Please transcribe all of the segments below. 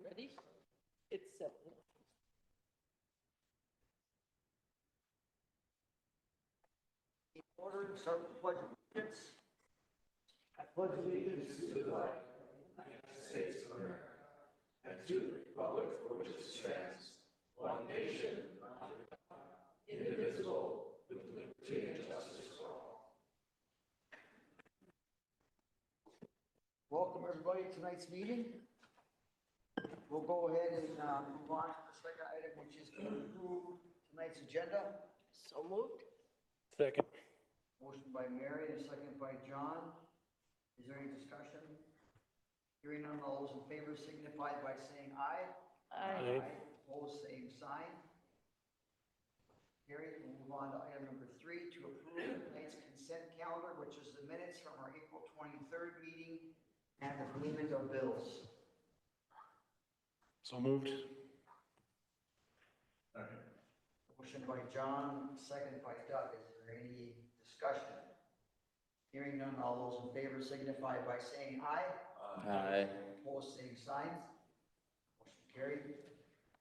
Ready? It's 7. In order to start with the pledge of allegiance. I pledge allegiance to the flag of the United States of America and to the republic for which it stands, one nation, under God, indivisible, with liberty and justice for all. Welcome everybody to tonight's meeting. We'll go ahead and move on to the second item, which is to approve tonight's agenda. So moved. Second. Motion by Mary and a second by John. Is there any discussion? Hearing none, all those in favor signify by saying aye. Aye. Opposed, same sign. Carried. We'll move on to item number 3, to approve tonight's consent calendar, which is the minutes from our April 23rd meeting and the payment of bills. So moved. Motion by John, second by Doug. Is there any discussion? Hearing none, all those in favor signify by saying aye. Aye. Opposed, same sign. Motion carried.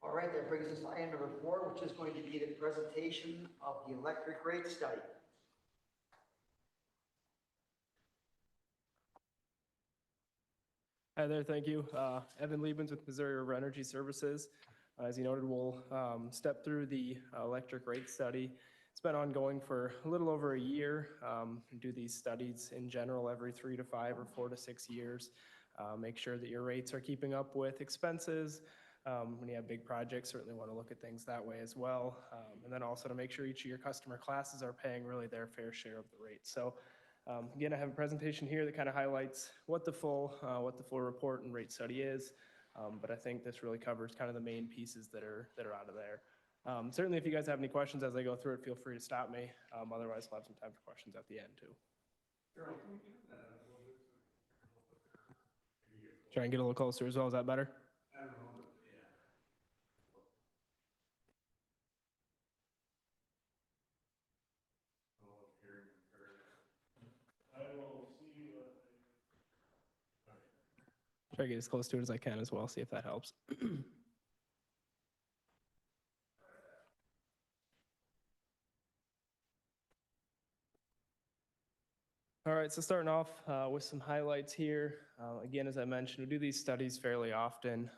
All right, that brings us to item number 4, which is going to be the presentation of the electric rate study. Hi there, thank you. Evan Liebens with Missouri River Energy Services. As you noted, we'll step through the electric rate study. It's been ongoing for a little over a year. We do these studies in general every 3 to 5 or 4 to 6 years. Make sure that your rates are keeping up with expenses. When you have big projects, certainly want to look at things that way as well. And then also to make sure each of your customer classes are paying really their fair share of the rate. So again, I have a presentation here that kind of highlights what the full report and rate study is. But I think this really covers kind of the main pieces that are out of there. Certainly, if you guys have any questions as I go through it, feel free to stop me. Otherwise, we'll have some time for questions at the end too. Try and get a little closer as well. Is that better? Try to get as close to it as I can as well, see if that helps. All right, so starting off with some highlights here. Again, as I mentioned, we do these studies fairly often.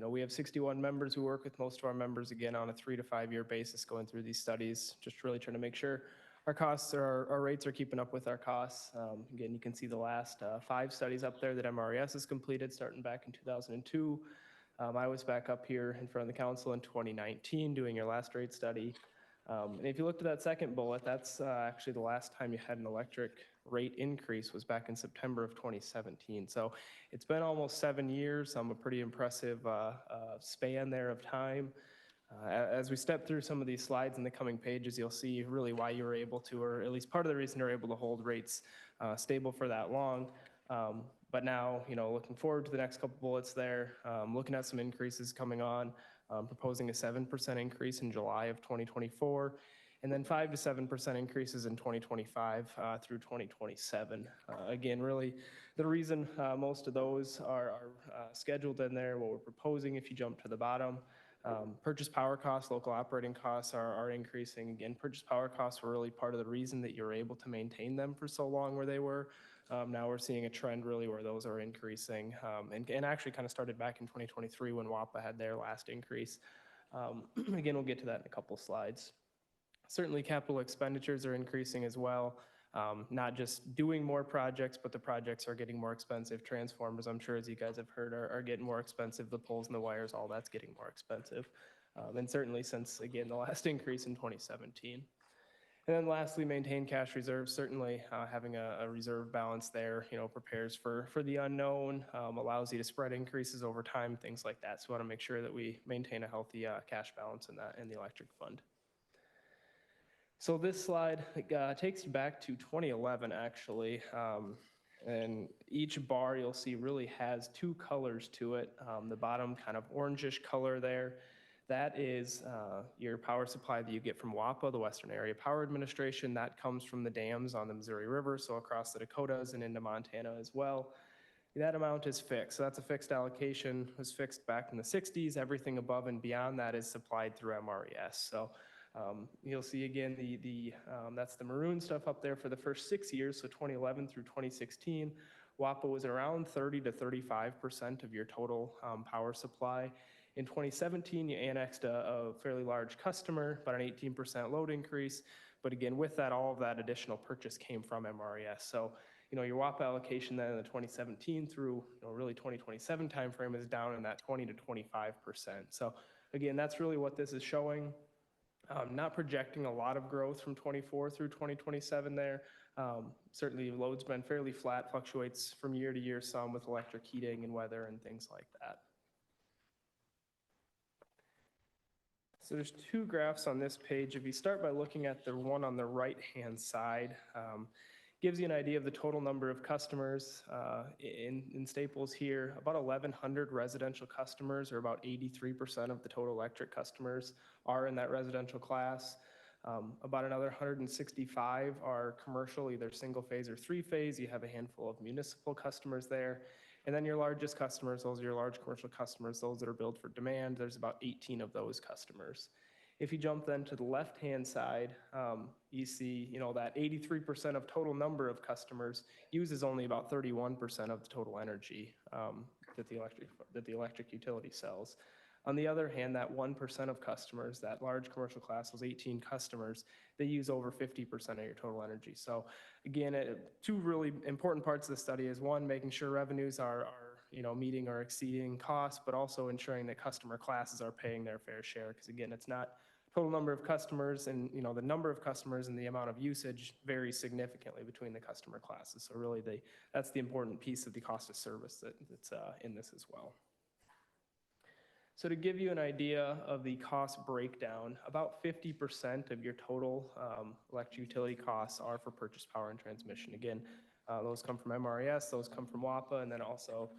We have 61 members who work with most of our members, again, on a 3 to 5 year basis going through these studies, just really trying to make sure our costs, our rates are keeping up with our costs. Again, you can see the last 5 studies up there that MRES has completed starting back in 2002. I was back up here in front of the council in 2019 doing your last rate study. And if you looked at that second bullet, that's actually the last time you had an electric rate increase was back in September of 2017. So it's been almost 7 years, a pretty impressive span there of time. As we step through some of these slides in the coming pages, you'll see really why you were able to, or at least part of the reason you're able to hold rates stable for that long. But now, looking forward to the next couple bullets there, looking at some increases coming on, proposing a 7% increase in July of 2024, and then 5 to 7% increases in 2025 through 2027. Again, really the reason most of those are scheduled in there, what we're proposing if you jump to the bottom, purchase power costs, local operating costs are increasing. Again, purchase power costs were really part of the reason that you're able to maintain them for so long where they were. Now we're seeing a trend really where those are increasing and actually kind of started back in 2023 when WAPA had their last increase. Again, we'll get to that in a couple slides. Certainly capital expenditures are increasing as well. Not just doing more projects, but the projects are getting more expensive. Transformers, I'm sure as you guys have heard, are getting more expensive. The poles and the wires, all that's getting more expensive. And certainly since, again, the last increase in 2017. And then lastly, maintain cash reserves. Certainly having a reserve balance there, prepares for the unknown, allows you to spread increases over time, things like that. So we want to make sure that we maintain a healthy cash balance in the electric fund. So this slide takes you back to 2011, actually. And each bar you'll see really has 2 colors to it. The bottom kind of orangish color there, that is your power supply that you get from WAPA, the Western Area Power Administration. That comes from the dams on the Missouri River, so across the Dakotas and into Montana as well. That amount is fixed. So that's a fixed allocation, was fixed back in the 60s. Everything above and beyond that is supplied through MRES. So you'll see again, that's the maroon stuff up there for the first 6 years, so 2011 through 2016. WAPA was around 30 to 35% of your total power supply. In 2017, you annexed a fairly large customer, about an 18% load increase. But again, with that, all of that additional purchase came from MRES. So, your WAPA allocation then in the 2017 through, really 2027 timeframe is down in that 20 to 25%. So again, that's really what this is showing. Not projecting a lot of growth from 24 through 2027 there. Certainly load's been fairly flat, fluctuates from year to year some with electric heating and weather and things like that. So there's two graphs on this page. If you start by looking at the one on the right-hand side, gives you an idea of the total number of customers in Staples here. About 1,100 residential customers, or about 83% of the total electric customers, are in that residential class. About another 165 are commercial, either single phase or three phase. You have a handful of municipal customers there. And then your largest customers, those are your large commercial customers, those that are billed for demand. There's about 18 of those customers. If you jump then to the left-hand side, you see, that 83% of total number of customers uses only about 31% of the total energy that the electric utility sells. On the other hand, that 1% of customers, that large commercial class, those 18 customers, they use over 50% of your total energy. So again, two really important parts of the study is one, making sure revenues are meeting or exceeding costs, but also ensuring that customer classes are paying their fair share. Because again, it's not total number of customers, and the number of customers and the amount of usage varies significantly between the customer classes. So really, that's the important piece of the cost of service that's in this as well. So to give you an idea of the cost breakdown, about 50% of your total electric utility costs are for purchase power and transmission. Again, those come from MRES, those come from WAPA, and then also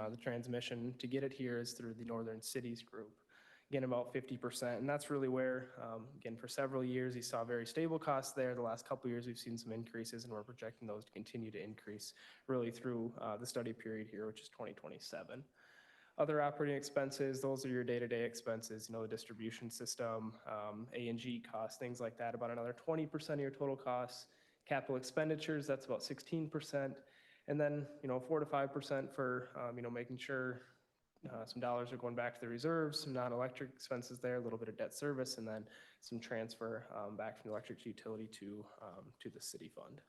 the transmission to get it here is through the Northern Cities Group. Again, about 50%, and that's really where, again, for several years, you saw very stable costs there. The last couple of years, we've seen some increases, and we're projecting those to continue to increase really through the study period here, which is 2027. Other operating expenses, those are your day-to-day expenses, the distribution system, A&G costs, things like that, about another 20% of your total costs. Capital expenditures, that's about 16%. And then, 4 to 5% for, making sure some dollars are going back to the reserves, some non-electric expenses there, a little bit of debt service, and then some transfer back from the electric utility to the city fund.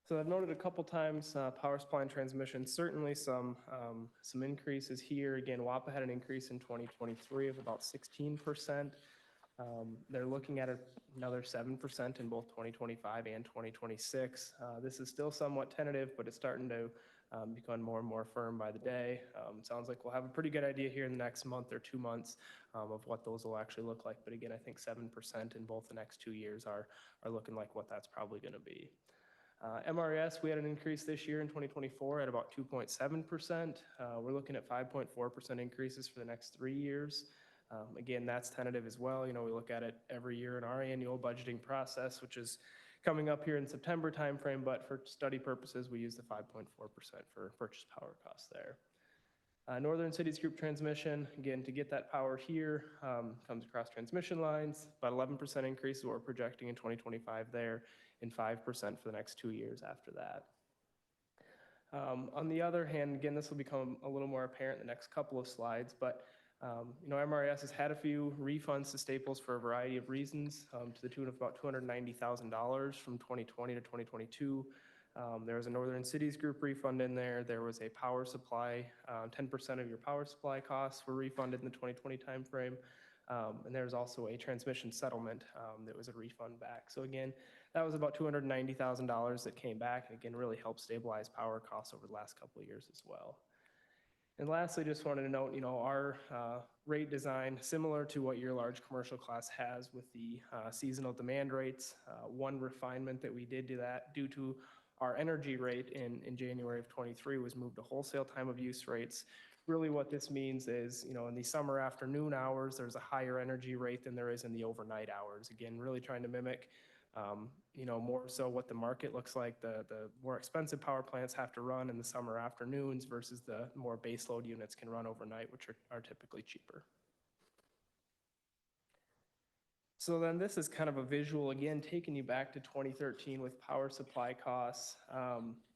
So I've noted a couple times power supply and transmission, certainly some increases here. Again, WAPA had an increase in 2023 of about 16%. They're looking at another 7% in both 2025 and 2026. This is still somewhat tentative, but it's starting to become more and more firm by the day. Sounds like we'll have a pretty good idea here in the next month or 2 months of what those will actually look like. But again, I think 7% in both the next 2 years are looking like what that's probably going to be. MRES, we had an increase this year in 2024 at about 2.7%. We're looking at 5.4% increases for the next 3 years. Again, that's tentative as well. We look at it every year in our annual budgeting process, which is coming up here in September timeframe, but for study purposes, we use the 5.4% for purchase power costs there. Northern Cities Group transmission, again, to get that power here, comes across transmission lines, about 11% increase is what we're projecting in 2025 there, and 5% for the next 2 years after that. On the other hand, again, this will become a little more apparent in the next couple of slides, but MRES has had a few refunds to Staples for a variety of reasons, to the tune of about $290,000 from 2020 to 2022. There was a Northern Cities Group refund in there. There was a power supply, 10% of your power supply costs were refunded in the 2020 timeframe. And there was also a transmission settlement that was a refund back. So again, that was about $290,000 that came back, and again, really helped stabilize power costs over the last couple of years as well. And lastly, just wanted to note, our rate design, similar to what your large commercial class has with the seasonal demand rates. One refinement that we did to that due to our energy rate in January of 23 was moved to wholesale time of use rates. Really what this means is, in the summer afternoon hours, there's a higher energy rate than there is in the overnight hours. Again, really trying to mimic More so what the market looks like. The more expensive power plants have to run in the summer afternoons versus the more baseload units can run overnight, which are typically cheaper. So then this is kind of a visual, again, taking you back to 2013 with power supply costs.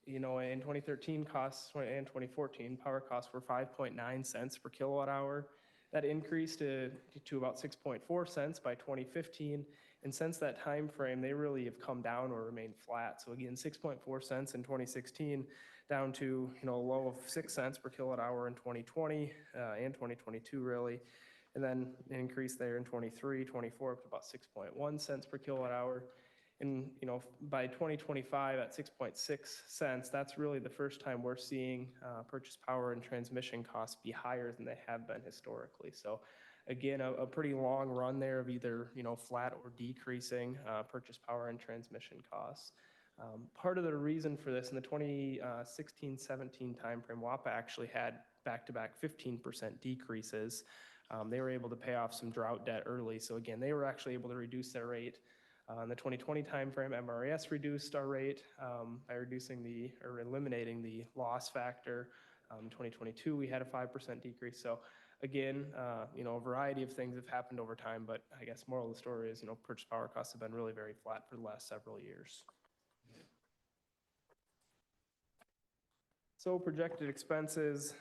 In 2013 costs and 2014, power costs were 5.9 cents per kilowatt hour. That increased to about 6.4 cents by 2015. And since that time frame, they really have come down or remained flat. So again, 6.4 cents in 2016, down to a low of 6 cents per kilowatt hour in 2020 and 2022 really. And then an increase there in 23, 24 up to about 6.1 cents per kilowatt hour. And by 2025 at 6.6 cents, that's really the first time we're seeing purchase power and transmission costs be higher than they have been historically. So again, a pretty long run there of either flat or decreasing purchase power and transmission costs. Part of the reason for this in the 2016-17 timeframe, WAPA actually had back-to-back 15% decreases. They were able to pay off some drought debt early. So again, they were actually able to reduce their rate. In the 2020 timeframe, MRES reduced our rate by eliminating the loss factor. In 2022, we had a 5% decrease. So again, a variety of things have happened over time, but I guess moral of the story is, purchase power costs have been really very flat for the last several years. So projected expenses,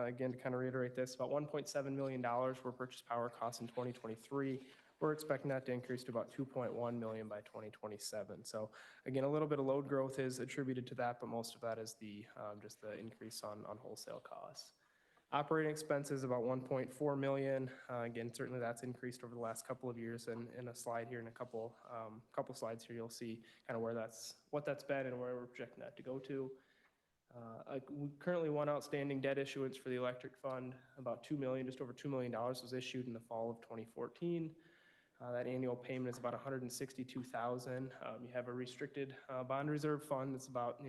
again, to kind of reiterate this, about $1.7 million were purchase power costs in 2023. We're expecting that to increase to about $2.1 million by 2027. So again, a little bit of load growth is attributed to that, but most of that is just the increase on wholesale costs. Operating expenses about $1.4 million. Again, certainly that's increased over the last couple of years. And in a slide here, in a couple slides here, you'll see kind of what that's been and where we're projecting that to go to. Currently, one outstanding debt issuance for the electric fund, about $2 million, just over $2 million, was issued in the fall of 2014. That annual payment is about $162,000. You have a restricted bond reserve fund that's about,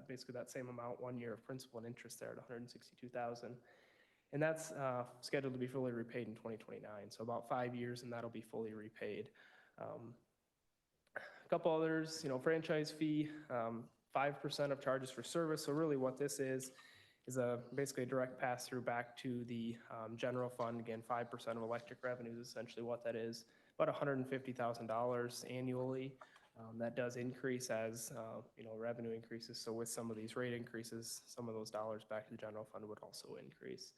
basically that same amount, 1 year of principal and interest there at $162,000. And that's scheduled to be fully repaid in 2029. So about 5 years, and that'll be fully repaid. A couple others, franchise fee, 5% of charges for service. So really what this is basically a direct pass through back to the general fund. Again, 5% of electric revenue is essentially what that is, about $150,000 annually. That does increase as revenue increases. So with some of these rate increases, some of those dollars back to the general fund would also increase.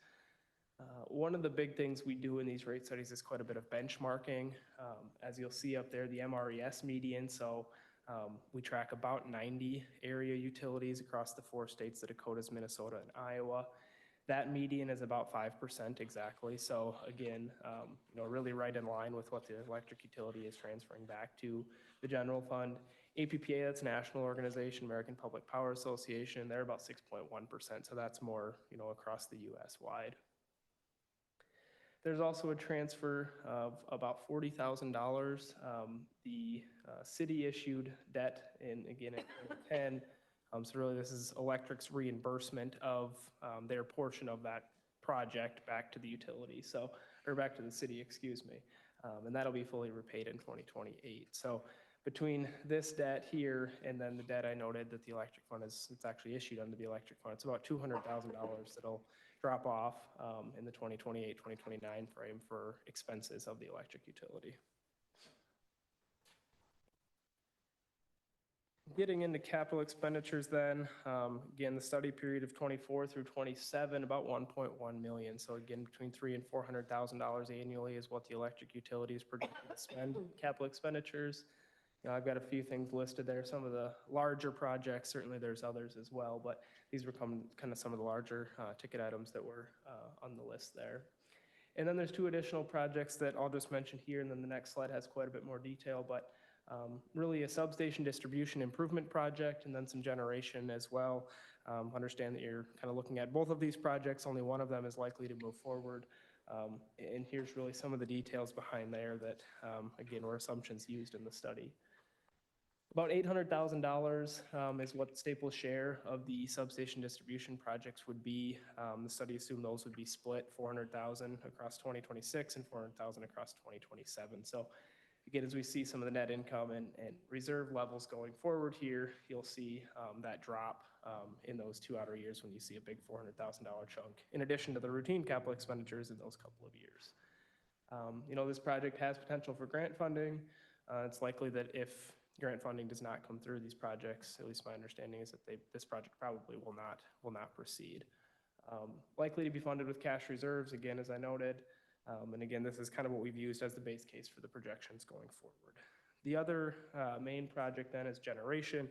One of the big things we do in these rate studies is quite a bit of benchmarking. As you'll see up there, the MRES median. So we track about 90 area utilities across the 4 states, the Dakotas, Minnesota, and Iowa. That median is about 5% exactly. So again, really right in line with what the electric utility is transferring back to the general fund. APPA, that's a national organization, American Public Power Association, they're about 6.1%. So that's more, across the US wide. There's also a transfer of about $40,000. The city issued debt in 2010. So really this is electric's reimbursement of their portion of that project back to the utility. Or back to the city, excuse me. And that'll be fully repaid in 2028. So between this debt here and then the debt I noted that the electric fund it's actually issued under the electric fund, it's about $200,000 that'll drop off in the 2028, 2029 frame for expenses of the electric utility. Getting into capital expenditures then, again, the study period of 24 through 27, about 1.1 million. So again, between $300,000 and $400,000 annually is what the electric utility is projected to spend capital expenditures. I've got a few things listed there. Some of the larger projects, certainly there's others as well, but these were kind of some of the larger ticket items that were on the list there. And then there's 2 additional projects that I'll just mention here, and then the next slide has quite a bit more detail, but really a substation distribution improvement project and then some generation as well. Understand that you're kind of looking at both of these projects. Only one of them is likely to move forward. And here's really some of the details behind there that, again, were assumptions used in the study. About $800,000 is what Staples' share of the substation distribution projects would be. The study assumed those would be split $400,000 across 2026 and $400,000 across 2027. So again, as we see some of the net income and reserve levels going forward here, you'll see that drop in those 2 outer years when you see a big $400,000 chunk, in addition to the routine capital expenditures in those couple of years. This project has potential for grant funding. It's likely that if grant funding does not come through these projects, at least my understanding is that this project probably will not proceed. Likely to be funded with cash reserves, again, as I noted. And again, this is kind of what we've used as the base case for the projections going forward. The other main project then is generation.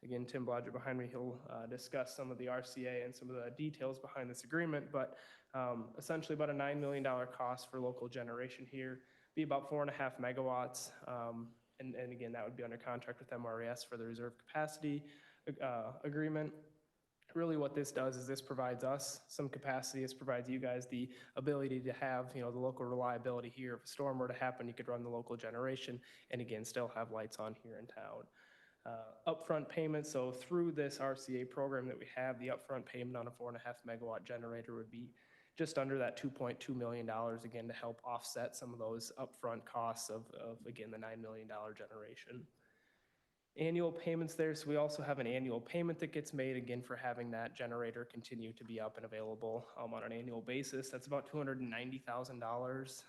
Again, Tim Blodgett behind me, he'll discuss some of the RCA and some of the details behind this agreement, but essentially about a $9 million cost for local generation here, be about 4.5 megawatts. And again, that would be under contract with MRES for the reserve capacity agreement. Really what this does is this provides us some capacity. This provides you guys the ability to have, the local reliability here. If a storm were to happen, you could run the local generation and again, still have lights on here in town. Upfront payment, so through this RCA program that we have, the upfront payment on a 4.5 megawatt generator would be just under that $2.2 million, again, to help offset some of those upfront costs of again, the $9 million generation. Annual payments there, so we also have an annual payment that gets made, again, for having that generator continue to be up and available on an annual basis. That's about $290,000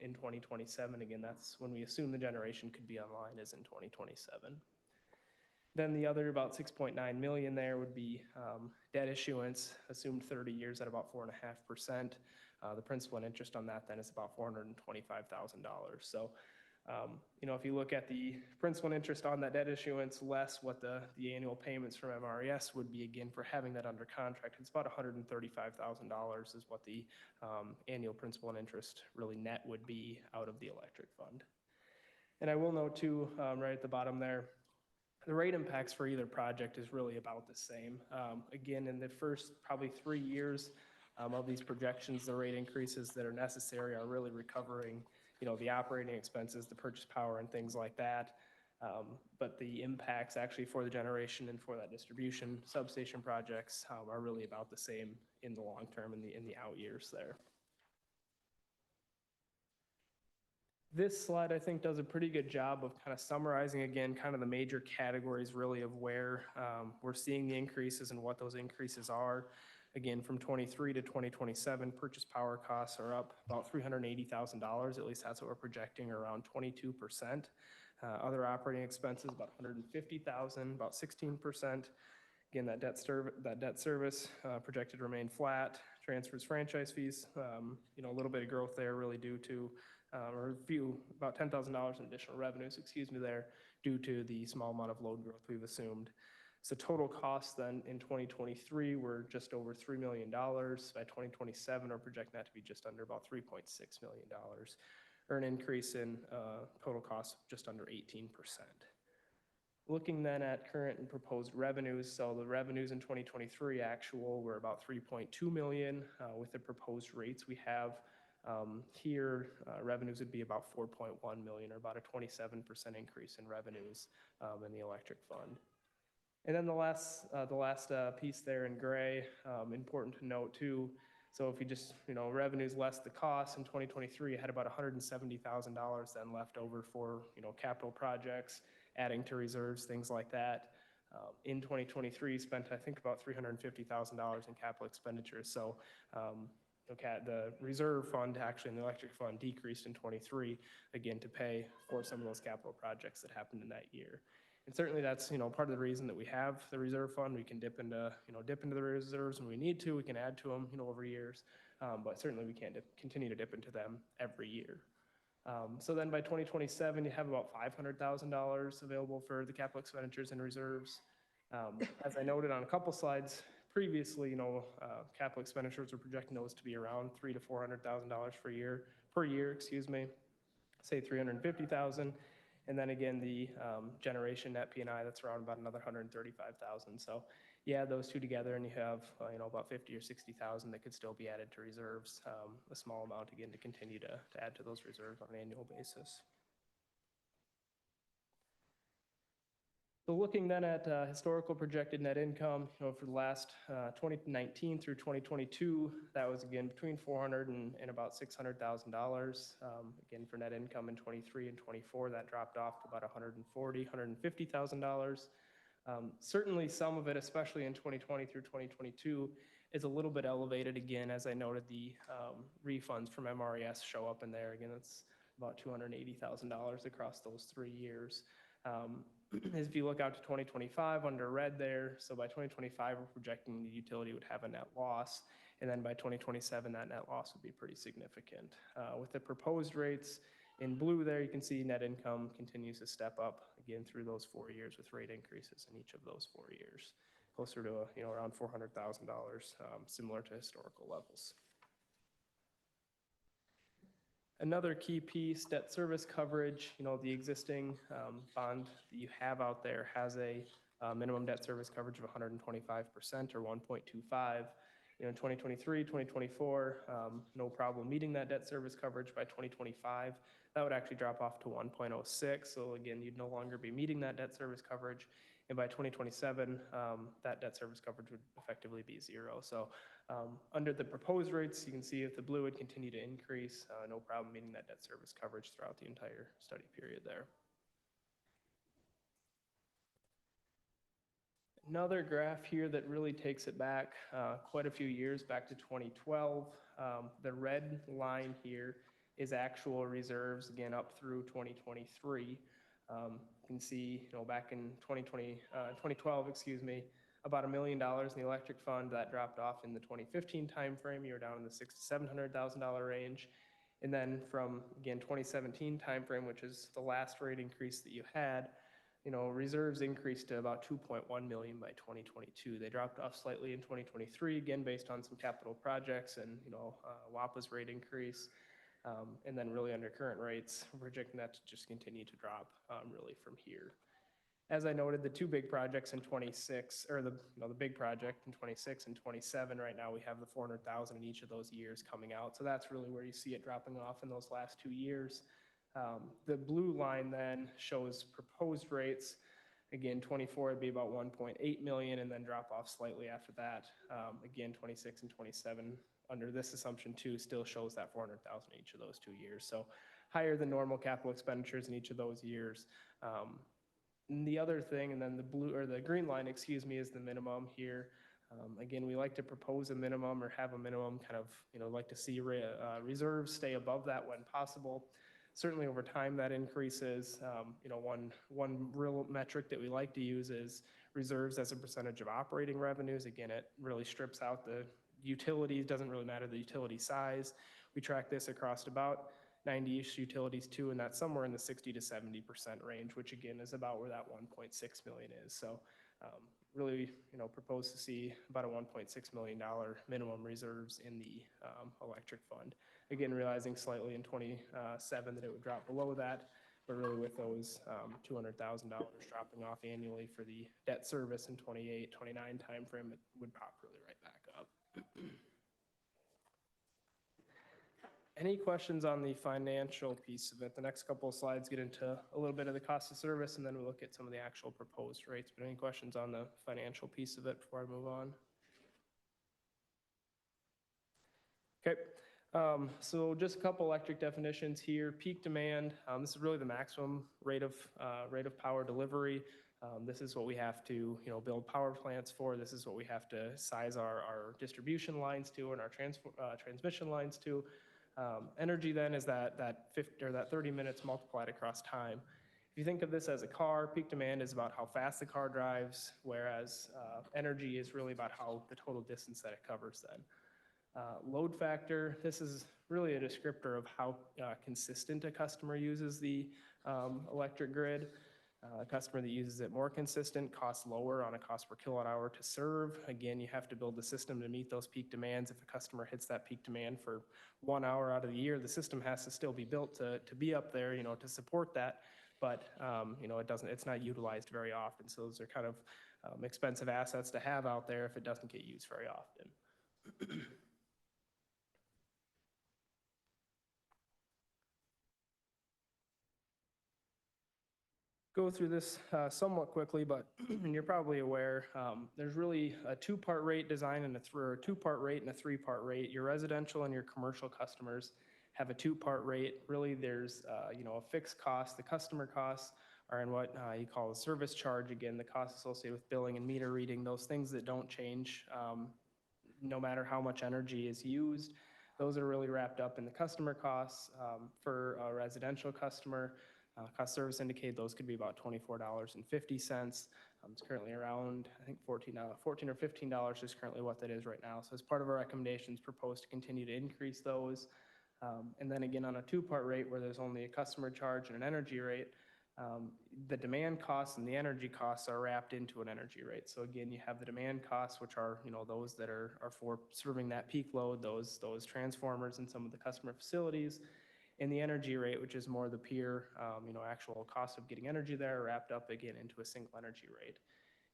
in 2027. Again, that's when we assume the generation could be online, is in 2027. Then the other about 6.9 million there would be debt issuance, assumed 30 years at about 4.5%. The principal and interest on that then is about $425,000. So, if you look at the principal and interest on that debt issuance, less what the annual payments from MRES would be, again, for having that under contract, it's about $135,000 is what the annual principal and interest really net would be out of the electric fund. And I will note too, right at the bottom there, the rate impacts for either project is really about the same. Again, in the first probably 3 years of these projections, the rate increases that are necessary are really recovering, the operating expenses, the purchase power and things like that. But the impacts actually for the generation and for that distribution substation projects are really about the same in the long term, in the out years there. This slide, I think, does a pretty good job of kind of summarizing, again, kind of the major categories really of where we're seeing the increases and what those increases are. Again, from 23 to 2027, purchase power costs are up about $380,000. At least that's what we're projecting, around 22%. Other operating expenses, about $150,000, about 16%. Again, that debt service projected to remain flat. Transfers, franchise fees, a little bit of growth there, really due to about $10,000 in additional revenues, there, due to the small amount of load growth we've assumed. So total costs then in 2023 were just over $3 million. By 2027, we're projecting that to be just under about $3.6 million, or an increase in total costs just under 18%. Looking then at current and proposed revenues, so the revenues in 2023 actual were about $3.2 million. With the proposed rates we have here, revenues would be about $4.1 million, or about a 27% increase in revenues in the electric fund. And then the last piece there in gray, important to note too. So if you just, revenues less the costs in 2023, you had about $170,000 then left over for, capital projects, adding to reserves, things like that. In 2023, spent, I think, about $350,000 in capital expenditures. So the reserve fund, actually in the electric fund, decreased in 23, again, to pay for some of those capital projects that happened in that year. And certainly that's, part of the reason that we have the reserve fund. We can dip into the reserves when we need to. We can add to them, over years. But certainly we can't continue to dip into them every year. So then by 2027, you have about $500,000 available for the capital expenditures and reserves. As I noted on a couple slides previously, capital expenditures are projecting those to be around $300,000 to $400,000 per year, say $350,000. And then again, the generation net P&I, that's around about another $135,000. So you add those two together and you have, about $50,000 or $60,000 that could still be added to reserves. A small amount, again, to continue to add to those reserves on an annual basis. So looking then at historical projected net income, for the last 2019 through 2022, that was again between 400 and about $600,000. Again, for net income in 23 and 24, that dropped off to about $140,000, $150,000. Certainly some of it, especially in 2020 through 2022, is a little bit elevated again. As I noted, the refunds from MRES show up in there. Again, it's about $280,000 across those 3 years. If you look out to 2025 under red there, so by 2025, we're projecting the utility would have a net loss. And then by 2027, that net loss would be pretty significant. With the proposed rates in blue there, you can see net income continues to step up again through those 4 years with rate increases in each of those 4 years, closer to around $400,000, similar to historical levels. Another key piece, debt service coverage. The existing bond that you have out there has a minimum debt service coverage of 125% or 1.25. In 2023, 2024, no problem meeting that debt service coverage. By 2025, that would actually drop off to 1.06. So again, you'd no longer be meeting that debt service coverage. And by 2027, that debt service coverage would effectively be 0. So under the proposed rates, you can see if the blue would continue to increase, no problem meeting that debt service coverage throughout the entire study period there. Another graph here that really takes it back quite a few years, back to 2012. The red line here is actual reserves, again, up through 2023. You can see, back in 2012, about $1 million in the electric fund. That dropped off in the 2015 timeframe. You're down in the $600,000 to $700,000 range. And then from, again, 2017 timeframe, which is the last rate increase that you had, reserves increased to about $2.1 million by 2022. They dropped off slightly in 2023, again, based on some capital projects and, WAPA's rate increase. And then really under current rates, we're projecting that to just continue to drop really from here. As I noted, the two big projects in 26, or the big project in 26 and 27, right now we have the 400,000 in each of those years coming out. So that's really where you see it dropping off in those last 2 years. The blue line then shows proposed rates. Again, 24 would be about 1.8 million and then drop off slightly after that. Again, 26 and 27 under this assumption too still shows that 400,000 each of those 2 years. So higher than normal capital expenditures in each of those years. And the other thing, and then the green line, is the minimum here. Again, we like to propose a minimum or have a minimum kind of, like to see reserves stay above that when possible. Certainly over time that increases. One real metric that we like to use is reserves as a percentage of operating revenues. Again, it really strips out the utilities, doesn't really matter the utility size. We track this across about 90-ish utilities too, and that's somewhere in the 60 to 70% range, which again is about where that 1.6 million is. So really, propose to see about a $1.6 million minimum reserves in the electric fund. Again, realizing slightly in 27 that it would drop below that, but really with those $200,000 dropping off annually for the debt service in 28, 29 timeframe, it would pop really right back up. Any questions on the financial piece of it? The next couple of slides get into a little bit of the cost of service, and then we'll look at some of the actual proposed rates. But any questions on the financial piece of it before I move on? Okay. So just a couple electric definitions here. Peak demand, this is really the maximum rate of power delivery. This is what we have to build power plants for. This is what we have to size our distribution lines to and our transmission lines to. Energy then is that 30 minutes multiplied across time. If you think of this as a car, peak demand is about how fast the car drives, whereas energy is really about how the total distance that it covers then. Load factor, this is really a descriptor of how consistent a customer uses the electric grid. A customer that uses it more consistent costs lower on a cost per kilowatt hour to serve. Again, you have to build the system to meet those peak demands. If a customer hits that peak demand for 1 hour out of the year, the system has to still be built to be up there, to support that. But it's not utilized very often. So those are kind of expensive assets to have out there if it doesn't get used very often. go through this somewhat quickly, but you're probably aware, there's really a two-part rate design and a two-part rate and a three-part rate. Your residential and your commercial customers have a two-part rate. Really, there's a fixed cost. The customer costs are in what you call the service charge. Again, the costs associated with billing and meter reading, those things that don't change no matter how much energy is used. Those are really wrapped up in the customer costs. For a residential customer, cost service indicated those could be about $24.50. It's currently around, I think, $14 or $15 is currently what that is right now. So as part of our recommendations, proposed to continue to increase those. And then again, on a two-part rate where there's only a customer charge and an energy rate, the demand costs and the energy costs are wrapped into an energy rate. So again, you have the demand costs, which are those that are for serving that peak load, those transformers in some of the customer facilities, and the energy rate, which is more the pure actual cost of getting energy there, wrapped up again into a single energy rate.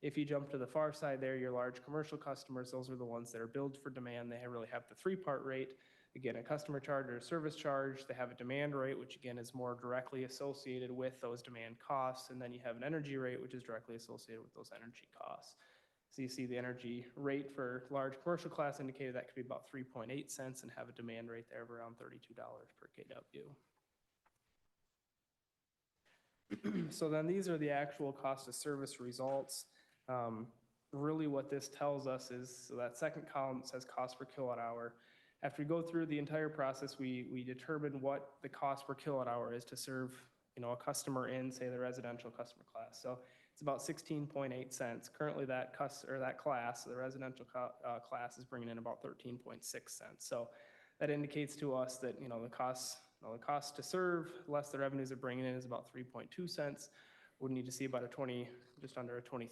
If you jump to the far side there, your large commercial customers, those are the ones that are billed for demand. They really have the three-part rate. Again, a customer charge or a service charge. They have a demand rate, which again is more directly associated with those demand costs. And then you have an energy rate, which is directly associated with those energy costs. So you see the energy rate for large commercial class indicated that could be about 3.8 cents and have a demand rate there of around $32 per kW. So then these are the actual cost of service results. Really what this tells us is, so that second column says cost per kilowatt hour. After we go through the entire process, we determine what the cost per kilowatt hour is to serve a customer in, say, the residential customer class. So it's about 16.8 cents. Currently that class, the residential class, is bringing in about 13.6 cents. So that indicates to us that the cost to serve less the revenues they're bringing in is about 3.2 cents. Would need to see about just under a 23%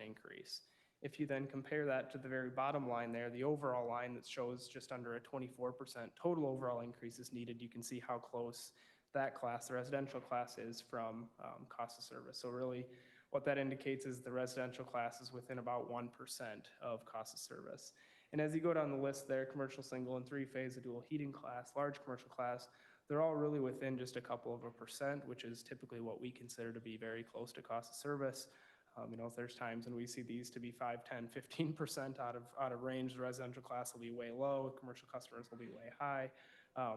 increase. If you then compare that to the very bottom line there, the overall line that shows just under a 24% total overall increase is needed, you can see how close that class, the residential class, is from cost of service. So really what that indicates is the residential class is within about 1% of cost of service. And as you go down the list there, commercial single and three-phase, the dual heating class, large commercial class, they're all really within just a couple of a percent, which is typically what we consider to be very close to cost of service. If there's times when we see these to be 5, 10, 15% out of range, the residential class will be way low, commercial customers will be way high.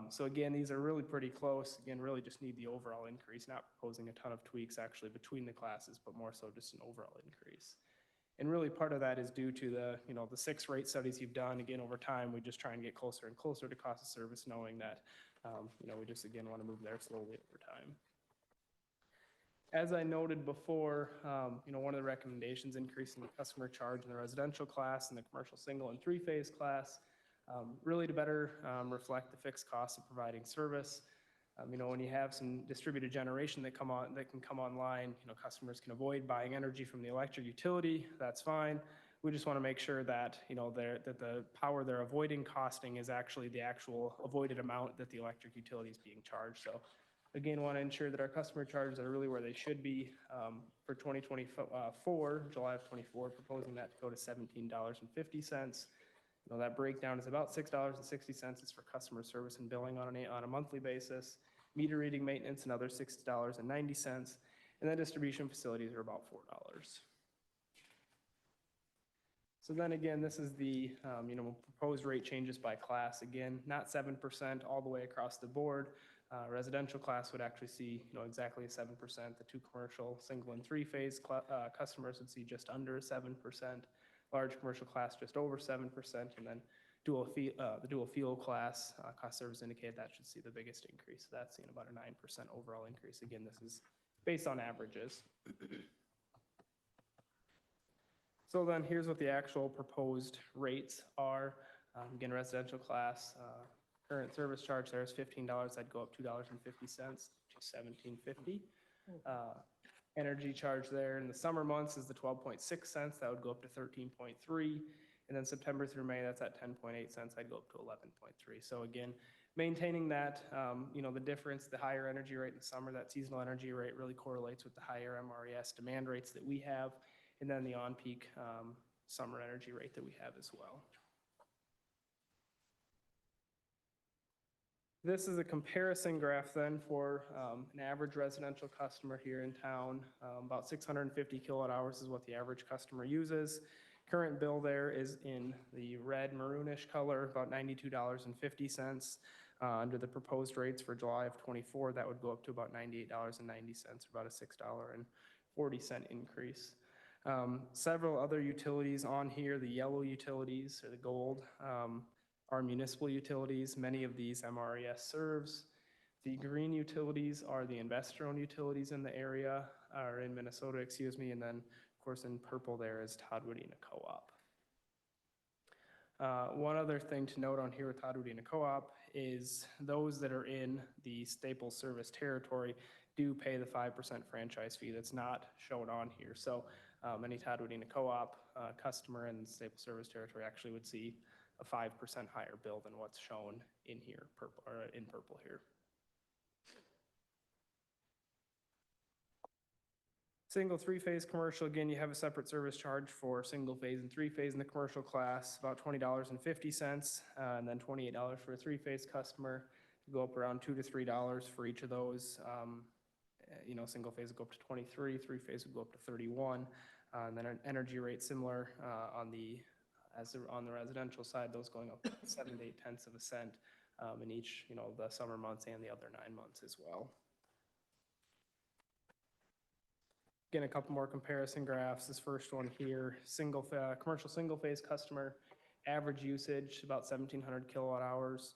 So again, these are really pretty close. Again, really just need the overall increase, not proposing a ton of tweaks actually between the classes, but more so just an overall increase. And really part of that is due to the 6 rate studies you've done. Again, over time, we just try and get closer and closer to cost of service, knowing that, we just, again, want to move there slowly over time. As I noted before, one of the recommendations increasing the customer charge in the residential class and the commercial single and three-phase class, really to better reflect the fixed costs of providing service. When you have some distributed generation that can come online, customers can avoid buying energy from the electric utility. That's fine. We just want to make sure that that the power they're avoiding costing is actually the actual avoided amount that the electric utility is being charged. So again, want to ensure that our customer charges are really where they should be. For 2024, July of 24, proposing that to go to $17.50. That breakdown is about $6.60 is for customer service and billing on a monthly basis. Meter reading, maintenance, another $6.90, and then distribution facilities are about $4. So then again, this is the proposed rate changes by class. Again, not 7% all the way across the board. Residential class would actually see exactly a 7%. The 2 commercial single and three-phase customers would see just under 7%. Large commercial class just over 7%, and then the dual fuel class cost service indicated that should see the biggest increase. So that's about a 9% overall increase. Again, this is based on averages. So then here's what the actual proposed rates are. Again, residential class, current service charge there is $15. That'd go up $2.50 to $17.50. Energy charge there in the summer months is the 12.6 cents. That would go up to 13.3. And then September through May, that's at 10.8 cents. I'd go up to 11.3. So again, maintaining that, the difference, the higher energy rate in the summer, that seasonal energy rate really correlates with the higher MRES demand rates that we have, and then the on-peak summer energy rate that we have as well. This is a comparison graph then for an average residential customer here in town. About 650 kilowatt hours is what the average customer uses. Current bill there is in the red maroonish color, about $92.50. Under the proposed rates for July of '24, that would go up to about $98.90, about a $6.40 increase. Several other utilities on here, the yellow utilities or the gold, are municipal utilities. Many of these MRES serves. The green utilities are the investor-owned utilities in the area, or in Minnesota, excuse me, and then, of course, in purple there is Todd Wadena Co-op. One other thing to note on here with Todd Wadena Co-op is those that are in the Staples service territory do pay the 5% franchise fee that's not shown on here. So any Todd Wadena Co-op customer in the Staples service territory actually would see a 5% higher bill than what's shown in here, purple, or in purple here. Single three-phase commercial, again, you have a separate service charge for single phase and three-phase in the commercial class, about $20.50, and then $28 for a three-phase customer. You go up around $2 to $3 for each of those. Single phase would go up to 23, three-phase would go up to 31, and then an energy rate similar on the residential side, those going up 7 to 8 tenths of a cent in each, the summer months and the other 9 months as well. Again, a couple more comparison graphs. This first one here, commercial single phase customer, average usage about 1,700 kilowatt hours.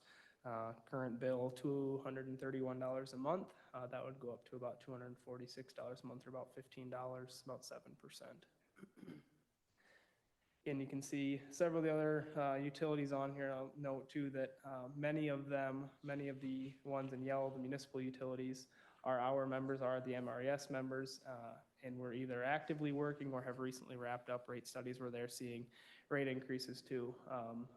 Current bill $231 a month. That would go up to about $246 a month, or about $15, about 7%. And you can see several of the other utilities on here. I'll note too that many of the ones in yellow, the municipal utilities, are our members, are the MRES members, and we're either actively working or have recently wrapped up rate studies where they're seeing rate increases too.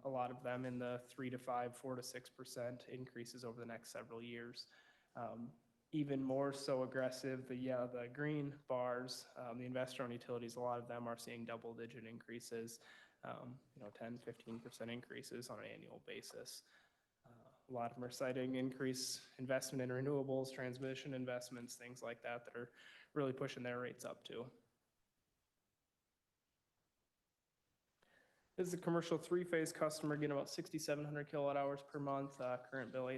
A lot of them in the 3 to 5, 4 to 6% increases over the next several years. Even more so aggressive, the green bars, the investor-owned utilities, a lot of them are seeing double-digit increases, 10, 15% increases on an annual basis. A lot of them are citing increased investment in renewables, transmission investments, things like that are really pushing their rates up too. This is a commercial three-phase customer, getting about 6,700 kilowatt hours per month. Current bill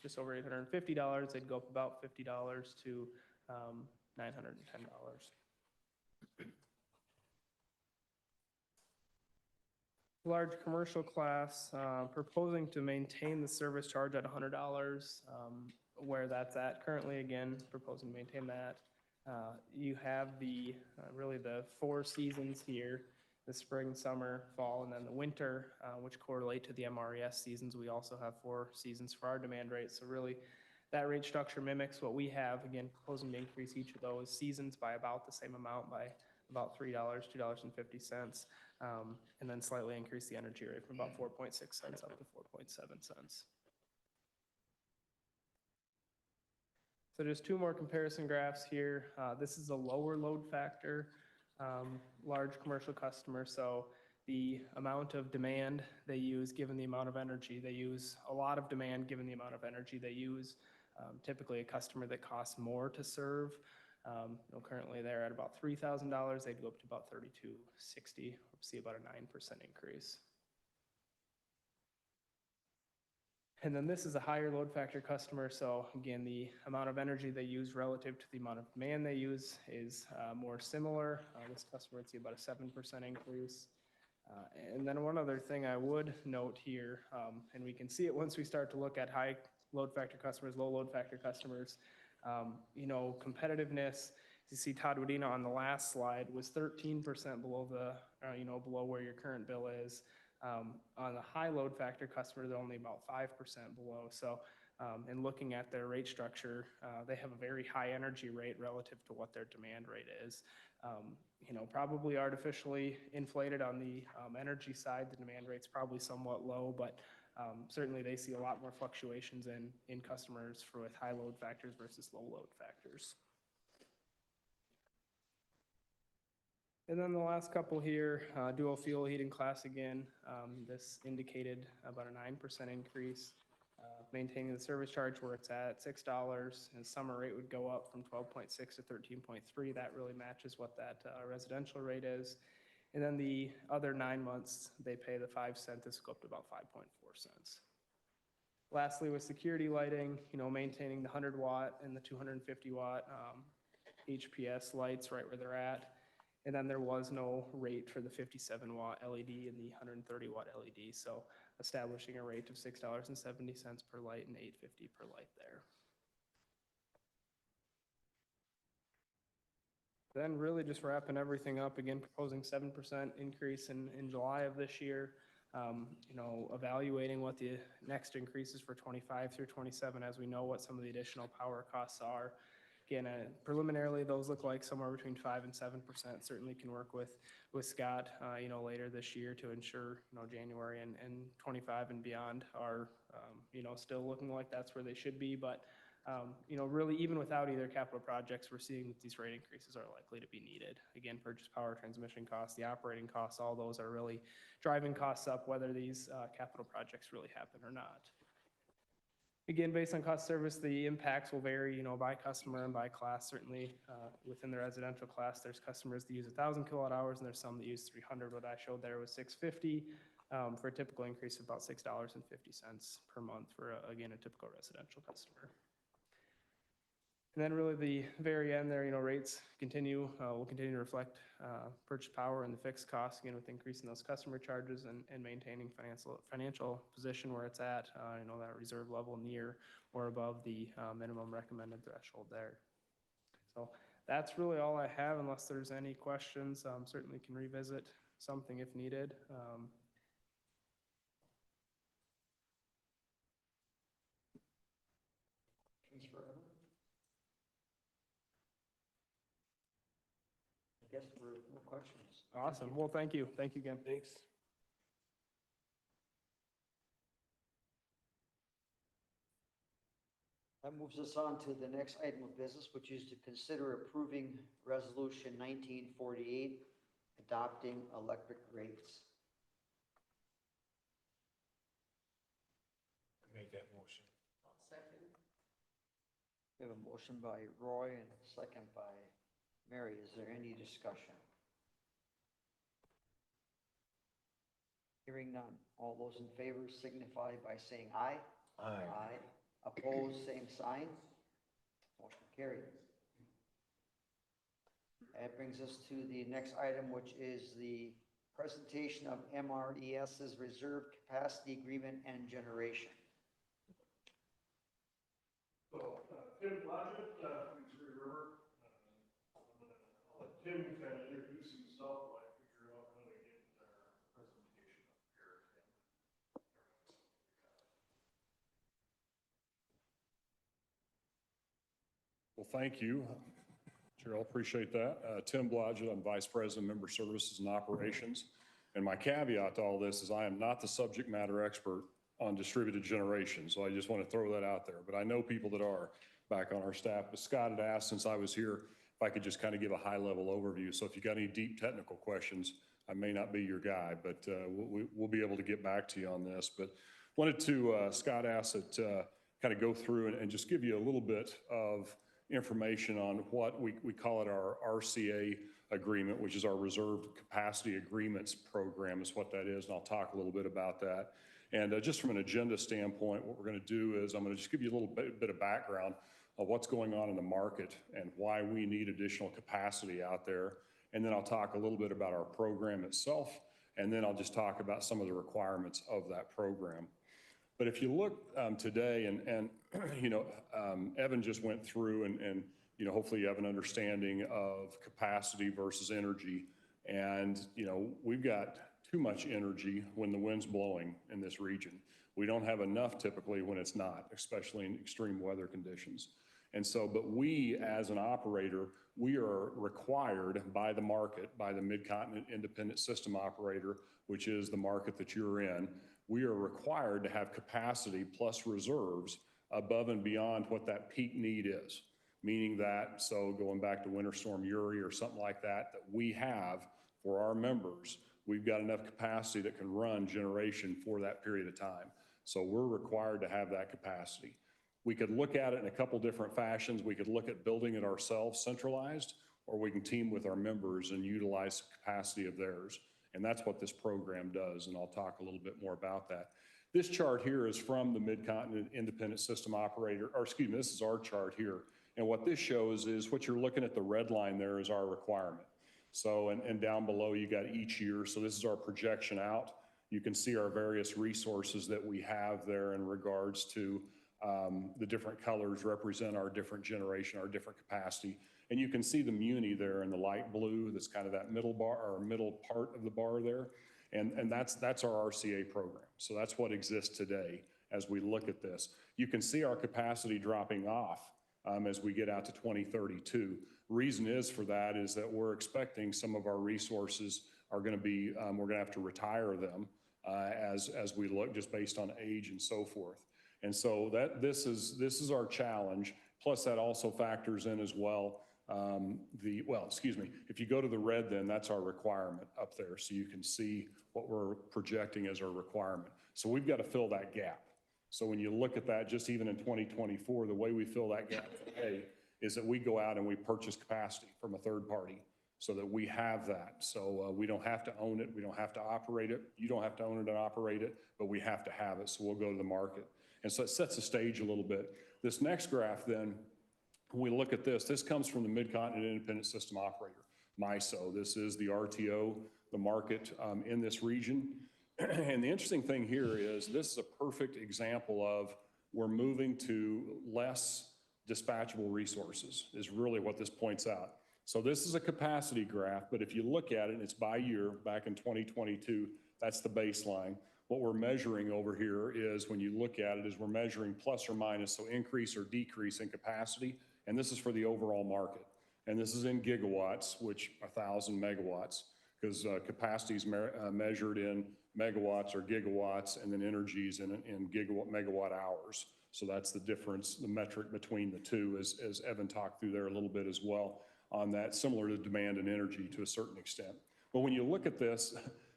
just over $850. They'd go up about $50 to $910. Large commercial class, proposing to maintain the service charge at $100, where that's at currently, again, proposing to maintain that. You have really the 4 seasons here, the spring, summer, fall, and then the winter, which correlate to the MRES seasons. We also have 4 seasons for our demand rate. So really that rate structure mimics what we have, again, proposing to increase each of those seasons by about the same amount, by about $3, $2.50, and then slightly increase the energy rate from about 4.6 cents up to 4.7 cents. So just 2 more comparison graphs here. This is a lower load factor, large commercial customer. So the amount of demand they use given the amount of energy they use, a lot of demand given the amount of energy they use. Typically a customer that costs more to serve. Currently they're at about $3,000. They'd go up to about $3,260. See about a 9% increase. And then this is a higher load factor customer. So again, the amount of energy they use relative to the amount of demand they use is more similar. This customer would see about a 7% increase. And then one other thing I would note here, and we can see it once we start to look at high load factor customers, low load factor customers, competitiveness. You see Todd Wadena on the last slide was 13% below below where your current bill is. On the high load factor customer, they're only about 5% below. So in looking at their rate structure, they have a very high energy rate relative to what their demand rate is. Probably artificially inflated on the energy side. The demand rate's probably somewhat low, but certainly they see a lot more fluctuations in customers with high load factors versus low load factors. And then the last couple here, dual fuel heating class again. This indicated about a 9% increase. maintaining the service charge where it's at $6, and summer rate would go up from 12.6 to 13.3. That really matches what that residential rate is. And then the other 9 months, they pay the 5 cent. This will go up to about 5.4 cents. Lastly, with security lighting, maintaining the 100 watt and the 250 watt HPS lights right where they're at. And then there was no rate for the 57 watt LED and the 130 watt LED. So establishing a rate of $6.70 per light and $8.50 per light there. Then really just wrapping everything up, again, proposing 7% increase in July of this year. Evaluating what the next increases for 25 through 27 as we know what some of the additional power costs are. Again, preliminarily, those look like somewhere between 5 and 7%. Certainly can work with Scott, later this year to ensure, January and 25 and beyond are, still looking like that's where they should be. But, really, even without either capital projects, we're seeing that these rate increases are likely to be needed. Again, purchase power, transmission costs, the operating costs, all those are really driving costs up, whether these capital projects really happen or not. Again, based on cost service, the impacts will vary, by customer and by class. Certainly, within the residential class, there's customers that use 1,000 kilowatt hours, and there's some that use 300. What I showed there was 650 for a typical increase of about $6.50 per month for, again, a typical residential customer. And then really the very end there, rates will continue to reflect purchase power and the fixed costs, again, with increasing those customer charges and maintaining financial position where it's at, that reserve level near or above the minimum recommended threshold there. So that's really all I have, unless there's any questions. Certainly can revisit something if needed. I guess there are no questions. Awesome. Well, thank you. Thank you again. Thanks. That moves us on to the next item of business, which is to consider approving Resolution 1948, adopting electric rates. Make that motion. I'll second. We have a motion by Roy and a second by Mary. Is there any discussion? Hearing none. All those in favor signify by saying aye. Aye. Opposed, same sign. Motion carried. That brings us to the next item, which is the presentation of MRES's reserve capacity agreement and generation. So, Tim Blodgett, Missouri River. I'll let Tim kind of introduce himself while I figure out how to get our presentation up here. Well, thank you, Cheryl. Appreciate that. Tim Blodgett, I'm Vice President, Member Services and Operations. And my caveat to all this is I am not the subject matter expert on distributed generation. So I just want to throw that out there. But I know people that are back on our staff. But Scott had asked since I was here if I could just kind of give a high-level overview. So if you got any deep technical questions, I may not be your guy, but we'll be able to get back to you on this. But wanted to, Scott asked that kind of go through and just give you a little bit of information on what we call it our RCA agreement, which is our Reserved Capacity Agreements program is what that is. And I'll talk a little bit about that. And just from an agenda standpoint, what we're going to do is I'm going to just give you a little bit of background of what's going on in the market and why we need additional capacity out there. And then I'll talk a little bit about our program itself. And then I'll just talk about some of the requirements of that program. But if you look today and Evan just went through and hopefully you have an understanding of capacity versus energy. And, we've got too much energy when the wind's blowing in this region. We don't have enough typically when it's not, especially in extreme weather conditions. And so, but we as an operator, we are required by the market, by the Mid-Continent Independent System Operator, which is the market that you're in, we are required to have capacity plus reserves above and beyond what that peak need is. Meaning that, so going back to Winter Storm Uri or something like that, that we have for our members, we've got enough capacity that can run generation for that period of time. So we're required to have that capacity. We could look at it in a couple different fashions. We could look at building it ourselves centralized, or we can team with our members and utilize the capacity of theirs. And that's what this program does, and I'll talk a little bit more about that. This chart here is from the Mid-Continent Independent System Operator, or excuse me, this is our chart here. And what this shows is what you're looking at, the red line there is our requirement. So, and down below you got each year. So this is our projection out. You can see our various resources that we have there in regards to the different colors represent our different generation, our different capacity. And you can see the muni there in the light blue. That's kind of that middle bar or middle part of the bar there. And that's our RCA program. So that's what exists today as we look at this. You can see our capacity dropping off as we get out to 2032. Reason is for that is that we're expecting some of our resources are going to be, we're going to have to retire them as we look, just based on age and so forth. And so this is our challenge. Plus that also factors in as well if you go to the red, then that's our requirement up there. So you can see what we're projecting as our requirement. So we've got to fill that gap. So when you look at that, just even in 2024, the way we fill that gap today is that we go out and we purchase capacity from a third party so that we have that. So we don't have to own it. We don't have to operate it. You don't have to own it and operate it, but we have to have it. So we'll go to the market. And so it sets the stage a little bit. This next graph then, when we look at this comes from the Mid-Continent Independent System Operator, MISO. This is the RTO, the market in this region. And the interesting thing here is this is a perfect example of we're moving to less dispatchable resources is really what this points out. So this is a capacity graph, but if you look at it, and it's by year, back in 2022, that's the baseline. What we're measuring over here is, when you look at it, is we're measuring plus or minus, so increase or decrease in capacity. And this is for the overall market. And this is in gigawatts, which 1,000 megawatts, because capacity is measured in megawatts or gigawatts, and then energy is in megawatt hours. So that's the difference, the metric between the two, as Evan talked through there a little bit as well on that, similar to demand and energy to a certain extent. But when you look at this,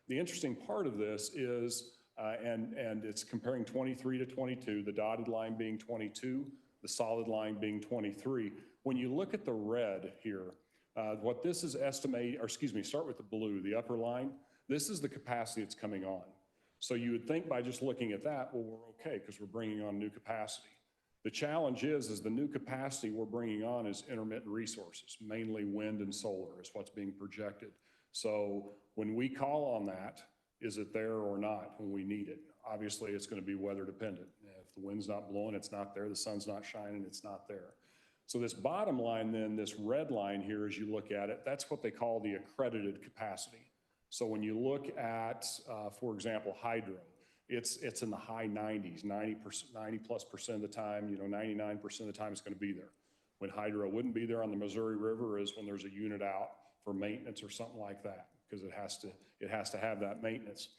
the interesting part of this is, and it's comparing 23 to 22, the dotted line being 22, the solid line being 23. When you look at the red here, what this is start with the blue, the upper line. This is the capacity that's coming on. So you would think by just looking at that, well, we're okay because we're bringing on new capacity. The challenge is the new capacity we're bringing on is intermittent resources, mainly wind and solar is what's being projected. So when we call on that, is it there or not when we need it? Obviously, it's going to be weather dependent. If the wind's not blowing, it's not there. The sun's not shining, it's not there. So this bottom line then, this red line here, as you look at it, that's what they call the accredited capacity. So when you look at, for example, hydro, it's in the high 90s, 90+% of the time, 99% of the time it's going to be there. When hydro wouldn't be there on the Missouri River is when there's a unit out for maintenance or something like that, because it has to have that maintenance.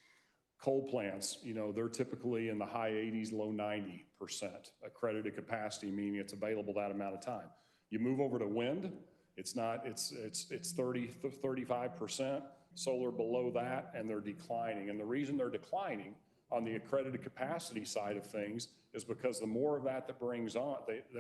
Coal plants, they're typically in the high 80s, low 90% accredited capacity, meaning it's available that amount of time. You move over to wind, it's 30, 35%, solar below that, and they're declining. And the reason they're declining on the accredited capacity side of things is because the more of that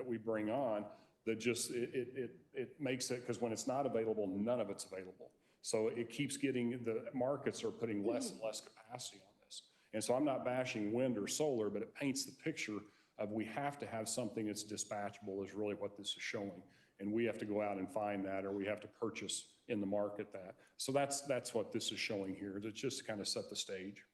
we bring on, that just it makes it, because when it's not available, none of it's available. So it keeps getting, the markets are putting less and less capacity on this. And so I'm not bashing wind or solar, but it paints the picture of we have to have something that's dispatchable is really what this is showing. And we have to go out and find that, or we have to purchase in the market that. So that's what this is showing here, to just kind of set the stage.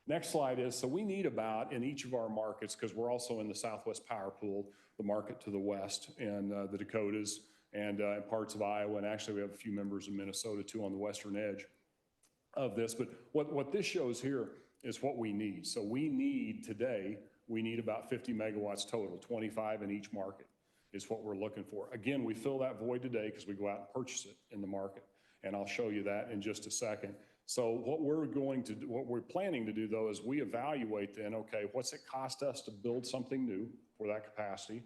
Next slide is, so we need about, in each of our markets, because we're also in the Southwest Power Pool, the market to the west, and the Dakotas, and parts of Iowa, and actually we have a few members in Minnesota too on the western edge of this. But what this shows here is what we need. So we need about 50 megawatts total, 25 in each market is what we're looking for. Again, we fill that void today because we go out and purchase it in the market. And I'll show you that in just a second. So what we're planning to do though, is we evaluate then, okay, what's it cost us to build something new for that capacity?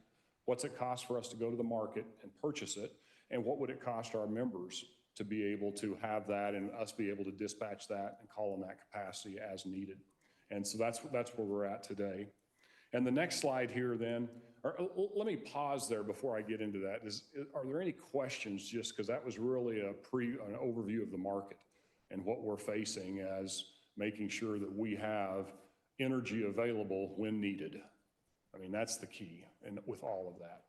What's it cost for us to go to the market and purchase it? And what would it cost our members to be able to have that and us be able to dispatch that and call on that capacity as needed? And so that's where we're at today. And the next slide here then, or let me pause there before I get into that. Are there any questions, just because that was really an overview of the market and what we're facing as making sure that we have energy available when needed. I mean, that's the key, and with all of that.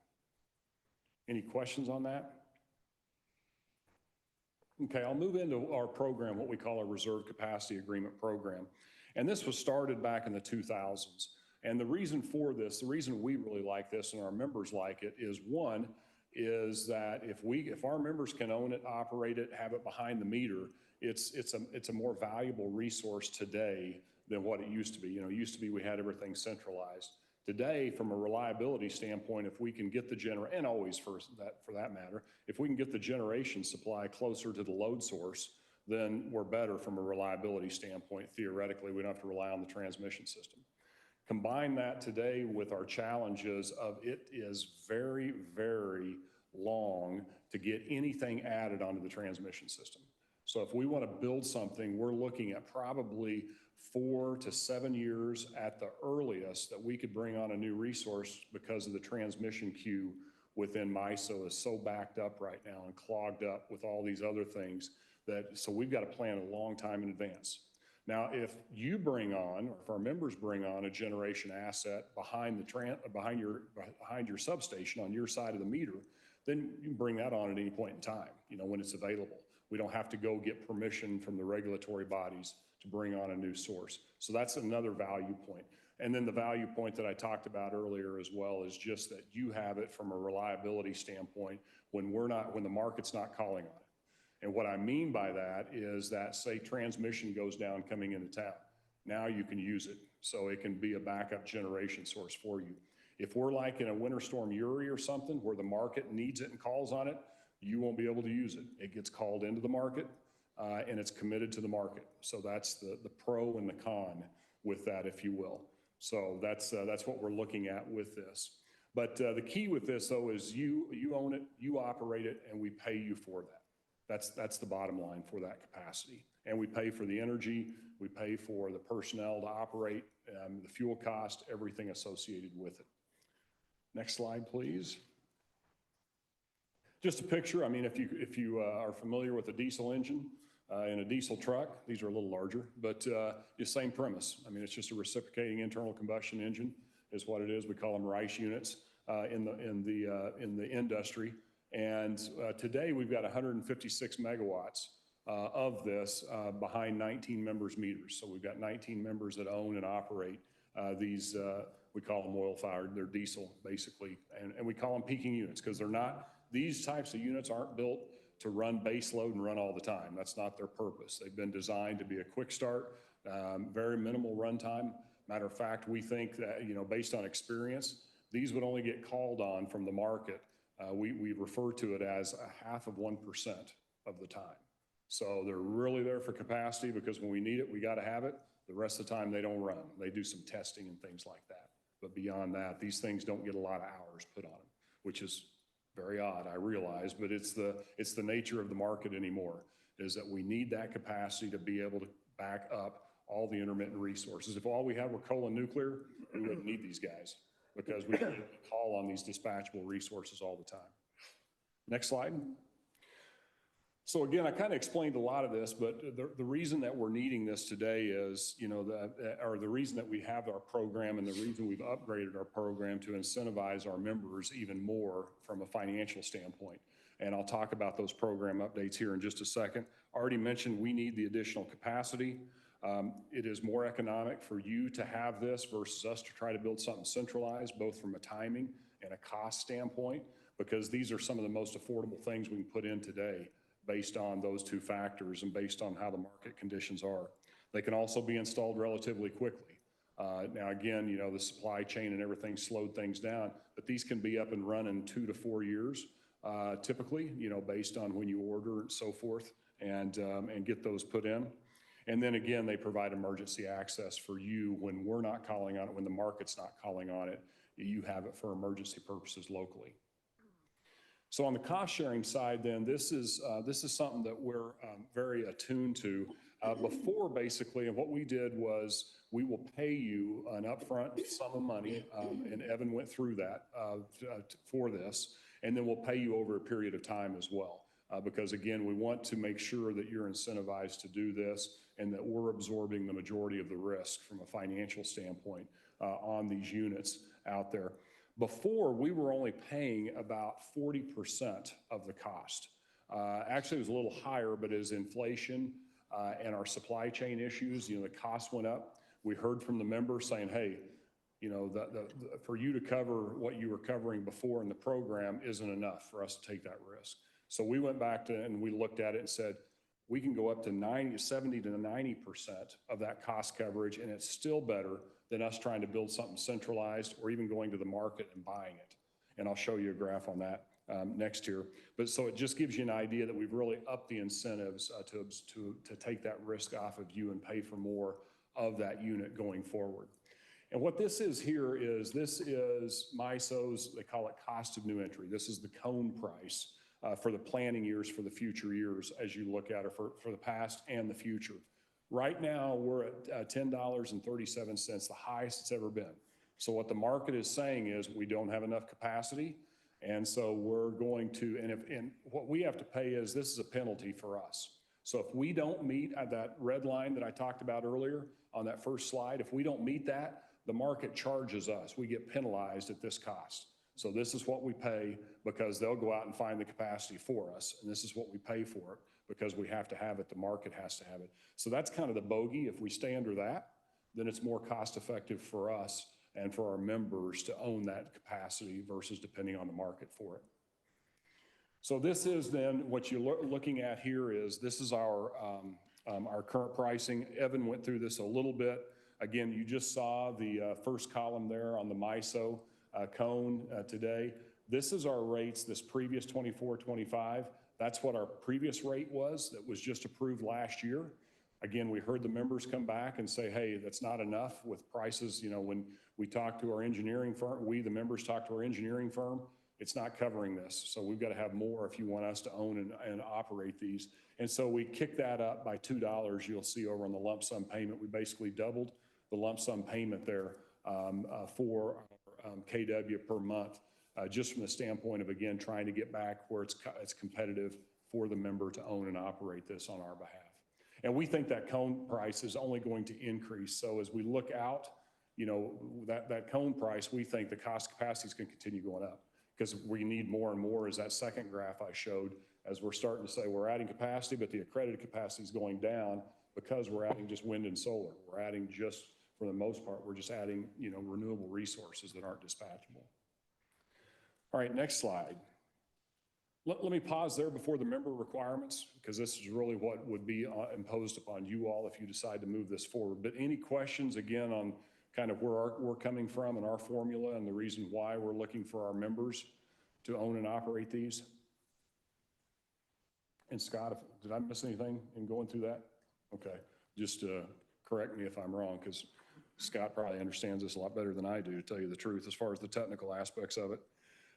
Any questions on that? Okay, I'll move into our program, what we call our Reserve Capacity Agreement Program. And this was started back in the 2000s. And the reason for this, the reason we really like this and our members like it is, one, is that if our members can own it, operate it, have it behind the meter, it's a more valuable resource today than what it used to be. You know, it used to be we had everything centralized. Today, from a reliability standpoint, if we can get the and always for that matter, if we can get the generation supply closer to the load source, then we're better from a reliability standpoint. Theoretically, we don't have to rely on the transmission system. Combine that today with our challenges of it is very, very long to get anything added onto the transmission system. So if we want to build something, we're looking at probably 4 to 7 years at the earliest that we could bring on a new resource, because of the transmission queue within MISO is so backed up right now and clogged up with all these other things so we've got to plan a long time in advance. Now, if you bring on, or if our members bring on a generation asset behind your substation on your side of the meter, then you can bring that on at any point in time, you know, when it's available. We don't have to go get permission from the regulatory bodies to bring on a new source. So that's another value point. And then the value point that I talked about earlier as well is just that you have it from a reliability standpoint when the market's not calling on it. And what I mean by that is that, say, transmission goes down coming into town. Now you can use it. So it can be a backup generation source for you. If we're like in a Winter Storm Uri or something where the market needs it and calls on it, you won't be able to use it. It gets called into the market and it's committed to the market. So that's the pro and the con with that, if you will. So that's what we're looking at with this. But the key with this, though, is you own it, you operate it, and we pay you for that. That's the bottom line for that capacity. And we pay for the energy, we pay for the personnel to operate, the fuel cost, everything associated with it. Next slide, please. Just a picture. I mean, if you are familiar with a diesel engine in a diesel truck, these are a little larger, but the same premise. I mean, it's just a reciprocating internal combustion engine is what it is. We call them RICE units in the industry. And today we've got 156 megawatts of this behind 19 members' meters. So we've got 19 members that own and operate these, we call them oil-fired, they're diesel basically. And we call them peaking units because they're not, these types of units aren't built to run base load and run all the time. That's not their purpose. They've been designed to be a quick start, very minimal runtime. Matter of fact, we think that, you know, based on experience, these would only get called on from the market. We refer to it as 0.5% of the time. So they're really there for capacity because when we need it, we got to have it. The rest of the time they don't run. They do some testing and things like that. But beyond that, these things don't get a lot of hours put on them, which is very odd, I realize, but it's the nature of the market anymore, is that we need that capacity to be able to back up all the intermittent resources. If all we had were coal and nuclear, we wouldn't need these guys, because we call on these dispatchable resources all the time. Next slide. So again, I kind of explained a lot of this, but the reason that we're needing this today is, you know, the reason that we have our program and the reason we've upgraded our program to incentivize our members even more from a financial standpoint. And I'll talk about those program updates here in just a second. I already mentioned we need the additional capacity. It is more economic for you to have this versus us to try to build something centralized, both from a timing and a cost standpoint, because these are some of the most affordable things we can put in today based on those two factors and based on how the market conditions are. They can also be installed relatively quickly. Now, again, you know, the supply chain and everything slowed things down, but these can be up and running 2 to 4 years, typically, you know, based on when you order and so forth, and get those put in. And then again, they provide emergency access for you when we're not calling on it, when the market's not calling on it, you have it for emergency purposes locally. So on the cost sharing side, then this is something that we're very attuned to. Before, basically, and what we did was we will pay you an upfront sum of money, and Evan went through that for this, and then we'll pay you over a period of time as well. Because again, we want to make sure that you're incentivized to do this and that we're absorbing the majority of the risk from a financial standpoint on these units out there. Before, we were only paying about 40% of the cost. Actually, it was a little higher, but as inflation and our supply chain issues, the cost went up. We heard from the members saying, hey, for you to cover what you were covering before in the program isn't enough for us to take that risk. So we went back and we looked at it and said, we can go up to 70 to 90% of that cost coverage, and it's still better than us trying to build something centralized or even going to the market and buying it. And I'll show you a graph on that next year. But so it just gives you an idea that we've really upped the incentives to take that risk off of you and pay for more of that unit going forward. And what this is here is, this is MISO's, they call it cost of new entry. This is the cone price for the planning years, for the future years, as you look at it for the past and the future. Right now, we're at $10.37, the highest it's ever been. So what the market is saying is we don't have enough capacity. And so we're going to, and what we have to pay is, this is a penalty for us. So if we don't meet that red line that I talked about earlier on that first slide, if we don't meet that, the market charges us. We get penalized at this cost. So this is what we pay because they'll go out and find the capacity for us. And this is what we pay for it because we have to have it. The market has to have it. So that's kind of the bogey. If we stay under that, then it's more cost effective for us and for our members to own that capacity versus depending on the market for it. So this is then what you're looking at here is, this is our current pricing. Evan went through this a little bit. Again, you just saw the first column there on the MISO cone today. This is our rates, this previous 24-25. That's what our previous rate was that was just approved last year. Again, we heard the members come back and say, hey, that's not enough with prices. When we talked to our engineering firm, the members talked to our engineering firm, it's not covering this. So we've got to have more if you want us to own and operate these. And so we kicked that up by $2. You'll see over on the lump sum payment, we basically doubled the lump sum payment there for KW per month, just from the standpoint of, again, trying to get back where it's competitive for the member to own and operate this on our behalf. And we think that cone price is only going to increase. So as we look out, that cone price, we think the cost capacity is going to continue going up because we need more and more, as that second graph I showed, as we're starting to say we're adding capacity, but the accredited capacity is going down because we're adding just wind and solar. We're adding just, for the most part, we're just adding, renewable resources that aren't dispatchable. All right, next slide. Let me pause there before the member requirements, because this is really what would be imposed upon you all if you decide to move this forward. But any questions, again, on kind of where we're coming from and our formula and the reason why we're looking for our members to own and operate these? And Scott, did I miss anything in going through that? Okay, just correct me if I'm wrong, because Scott probably understands this a lot better than I do, to tell you the truth, as far as the technical aspects of it.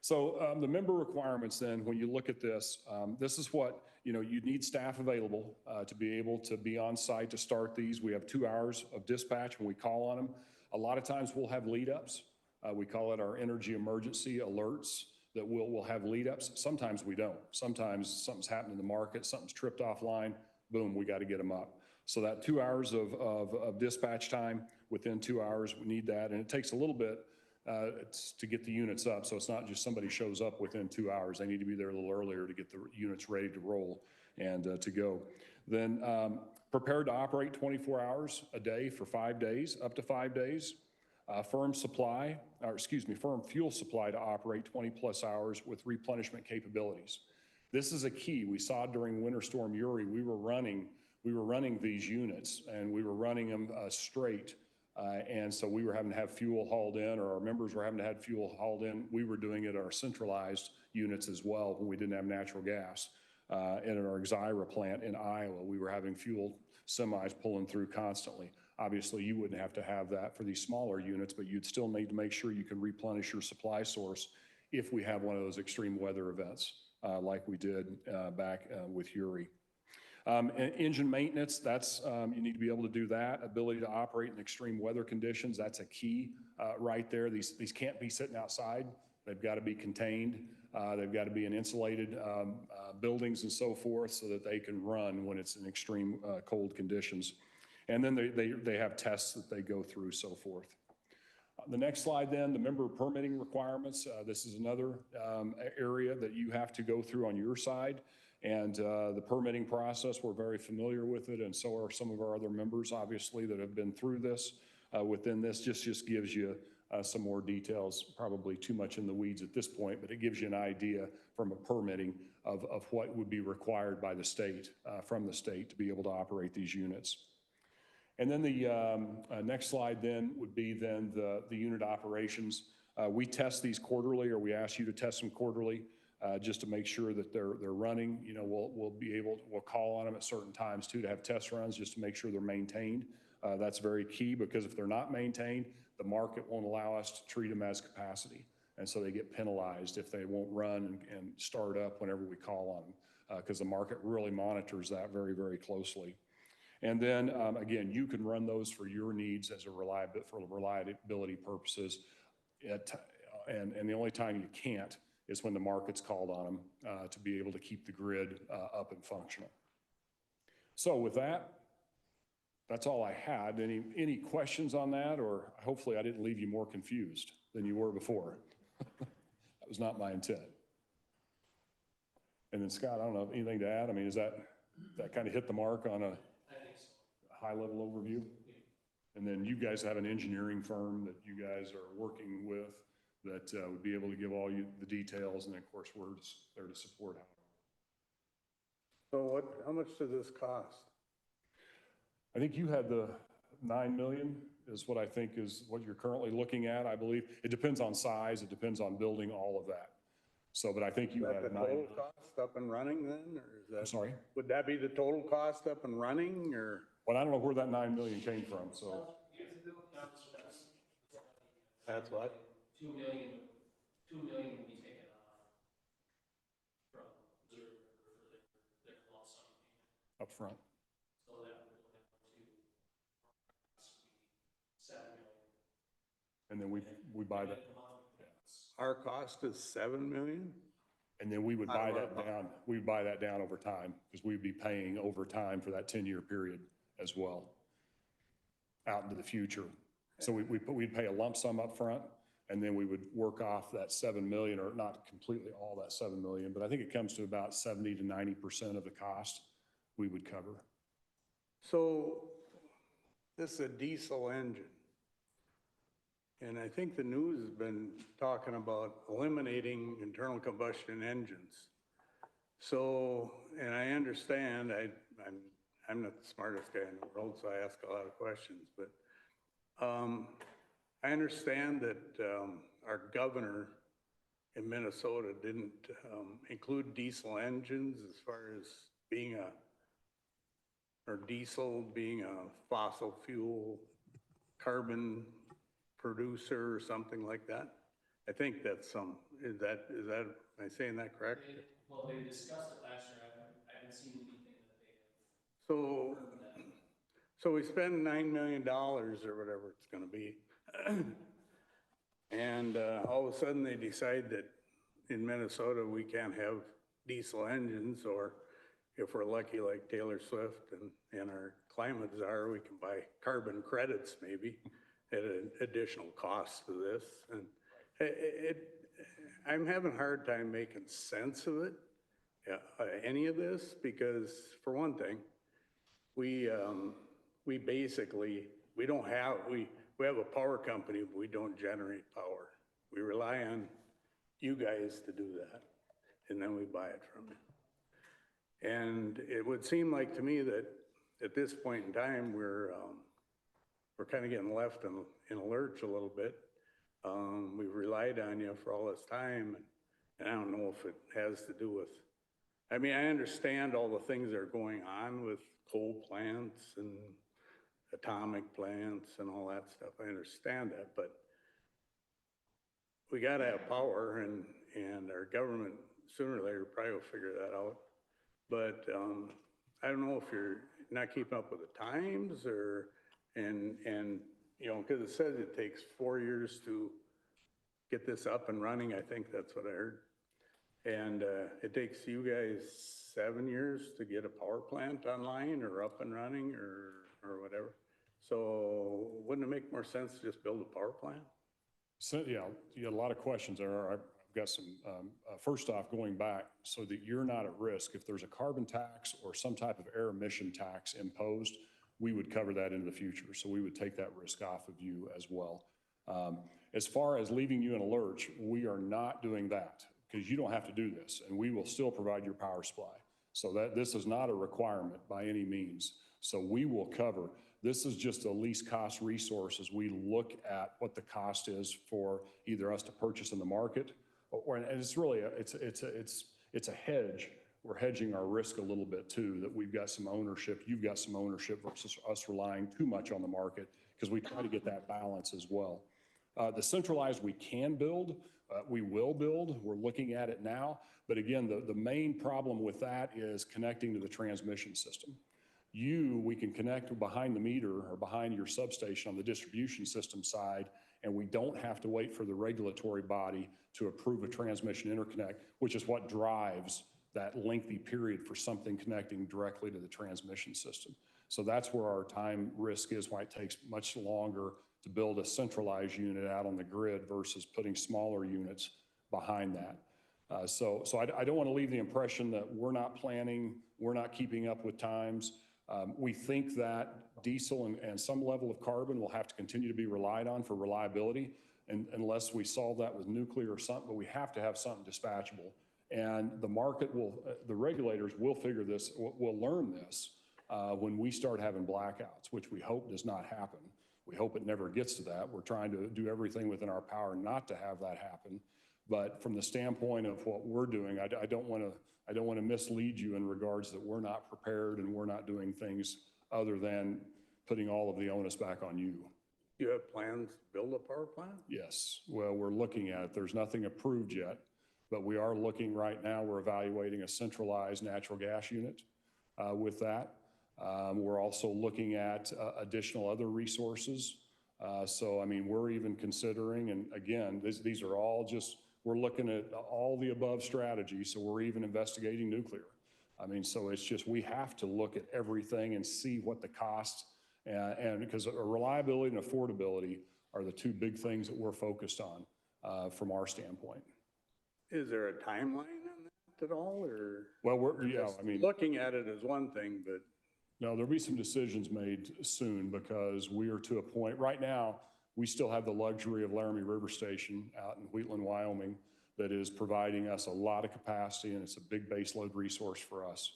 So the member requirements then, when you look at this, this is what, you need staff available to be able to be on site to start these. We have 2 hours of dispatch when we call on them. A lot of times we'll have lead ups. We call it our energy emergency alerts, that we'll have lead ups. Sometimes we don't. Sometimes something's happened in the market, something's tripped offline, boom, we got to get them up. So that 2 hours of dispatch time, within 2 hours, we need that. And it takes a little bit to get the units up. So it's not just somebody shows up within 2 hours. They need to be there a little earlier to get the units ready to roll and to go. Then prepared to operate 24 hours a day for 5 days, up to 5 days. Firm fuel supply to operate 20 plus hours with replenishment capabilities. This is a key. We saw during Winter Storm Uri, we were running these units and we were running them straight. And so we were having to have fuel hauled in, or our members were having to have fuel hauled in. We were doing it at our centralized units as well when we didn't have natural gas. And at our Exira plant in Iowa, we were having fuel semis pulling through constantly. Obviously, you wouldn't have to have that for these smaller units, but you'd still need to make sure you can replenish your supply source if we have one of those extreme weather events like we did back with Uri. Engine maintenance, that's, you need to be able to do that. Ability to operate in extreme weather conditions, that's a key right there. These can't be sitting outside. They've got to be contained. They've got to be in insulated buildings and so forth so that they can run when it's in extreme cold conditions. And then they have tests that they go through, so forth. The next slide then, the member permitting requirements. This is another area that you have to go through on your side. And the permitting process, we're very familiar with it, and so are some of our other members, obviously, that have been through this. Within this, just gives you some more details, probably too much in the weeds at this point, but it gives you an idea from a permitting of what would be required by the state, from the state, to be able to operate these units. And then the next slide then would be then the unit operations. We test these quarterly, or we ask you to test them quarterly. Just to make sure that they're running. You know, we'll call on them at certain times too to have test runs just to make sure they're maintained. That's very key, because if they're not maintained, the market won't allow us to treat them as capacity. And so they get penalized if they won't run and start up whenever we call on them, because the market really monitors that very, very closely. And then again, you can run those for your needs as for reliability purposes. And the only time you can't is when the market's called on them to be able to keep the grid up and functional. So with that, that's all I had. Any questions on that? Or hopefully I didn't leave you more confused than you were before. That was not my intent. And then Scott, I don't know, anything to add? I mean, is that kind of hit the mark on a high-level overview? And then you guys have an engineering firm that you guys are working with that would be able to give all you the details, and then of course we're there to support. So how much does this cost? I think you had the 9 million is what I think is what you're currently looking at, I believe. It depends on size, it depends on building, all of that. So, but I think you Is had that the total cost up and running then, or is that? I'm sorry? Would that be the total cost up and running, or? Well, I don't know where that 9 million came from, so. That's what? 2 million will be taken from Missouri River for their lump sum payment. Up front. So that would go down to possibly 7 million. And then we buy that. Our cost is 7 million? And then we would buy that down. We'd buy that down over time, because we'd be paying over time for that 10-year period as well, out into the future. So we'd pay a lump sum up front, and then we would work off that 7 million, or not completely all that 7 million, but I think it comes to about 70 to 90% of the cost we would cover. So this is a diesel engine. And I think the news has been talking about eliminating internal combustion engines. So, and I understand, I'm not the smartest guy in the world, so I ask a lot of questions, but I understand that our governor in Minnesota didn't include diesel engines as far as being or diesel being a fossil fuel carbon producer or something like that. I think that's is that, am I saying that correct? Well, they discussed it last year. I haven't seen anything that they have. So we spend $9 million or whatever it's gonna be. And all of a sudden they decide that in Minnesota, we can't have diesel engines, or if we're lucky like Taylor Swift and our climate czar, we can buy carbon credits maybe at an additional cost to this. And I'm having a hard time making sense of it, any of this, because for one thing, we basically, we have a power company, but we don't generate power. We rely on you guys to do that, and then we buy it from you. And it would seem like to me that at this point in time, we're kind of getting left in a lurch a little bit. We've relied on you for all this time, and I don't know if it has to do with, I mean, I understand all the things that are going on with coal plants and atomic plants and all that stuff. I understand that, but we gotta have power, and our government sooner or later probably will figure that out. But I don't know if you're not keeping up with the times or, and, you know, because it says it takes 4 years to get this up and running. I think that's what I heard. And it takes you guys 7 years to get a power plant online or up and running or whatever. So wouldn't it make more sense to just build a power plant? So, yeah, you had a lot of questions there. I've got some, first off, going back so that you're not at risk. If there's a carbon tax or some type of air emission tax imposed, we would cover that into the future. So we would take that risk off of you as well. As far as leaving you in a lurch, we are not doing that because you don't have to do this and we will still provide your power supply. So that this is not a requirement by any means. So we will cover. This is just a least cost resource as we look at what the cost is for either us to purchase in the market or, and it's really, it's a hedge. We're hedging our risk a little bit too, that we've got some ownership, you've got some ownership versus us relying too much on the market because we try to get that balance as well. The centralized we can build, we will build, we're looking at it now. But again, the main problem with that is connecting to the transmission system. We can connect behind the meter or behind your substation on the distribution system side, and we don't have to wait for the regulatory body to approve a transmission interconnect, which is what drives that lengthy period for something connecting directly to the transmission system. So that's where our time risk is, why it takes much longer to build a centralized unit out on the grid versus putting smaller units behind that. So I don't want to leave the impression that we're not planning, we're not keeping up with times. We think that diesel and some level of carbon will have to continue to be relied on for reliability unless we solve that with nuclear or something, but we have to have something dispatchable. And the market will, the regulators will figure this, will learn this when we start having blackouts, which we hope does not happen. We hope it never gets to that. We're trying to do everything within our power not to have that happen. But from the standpoint of what we're doing, I don't want to mislead you in regards that we're not prepared and we're not doing things other than putting all of the onus back on you. You have plans to build a power plant? Yes. Well, we're looking at it. There's nothing approved yet, but we are looking right now. We're evaluating a centralized natural gas unit with that. We're also looking at additional other resources. So, I mean, we're even considering, and again, these are all just, we're looking at all the above strategies. So we're even investigating nuclear. I mean, so it's just, we have to look at everything and see what the costs and because reliability and affordability are the two big things that we're focused on from our standpoint. Is there a timeline on that at all, or? Well, yeah, I mean, looking at it is one thing, but. No, there'll be some decisions made soon because we are to a point, right now, we still have the luxury of Laramie River Station out in Wheatland, Wyoming, that is providing us a lot of capacity and it's a big baseload resource for us.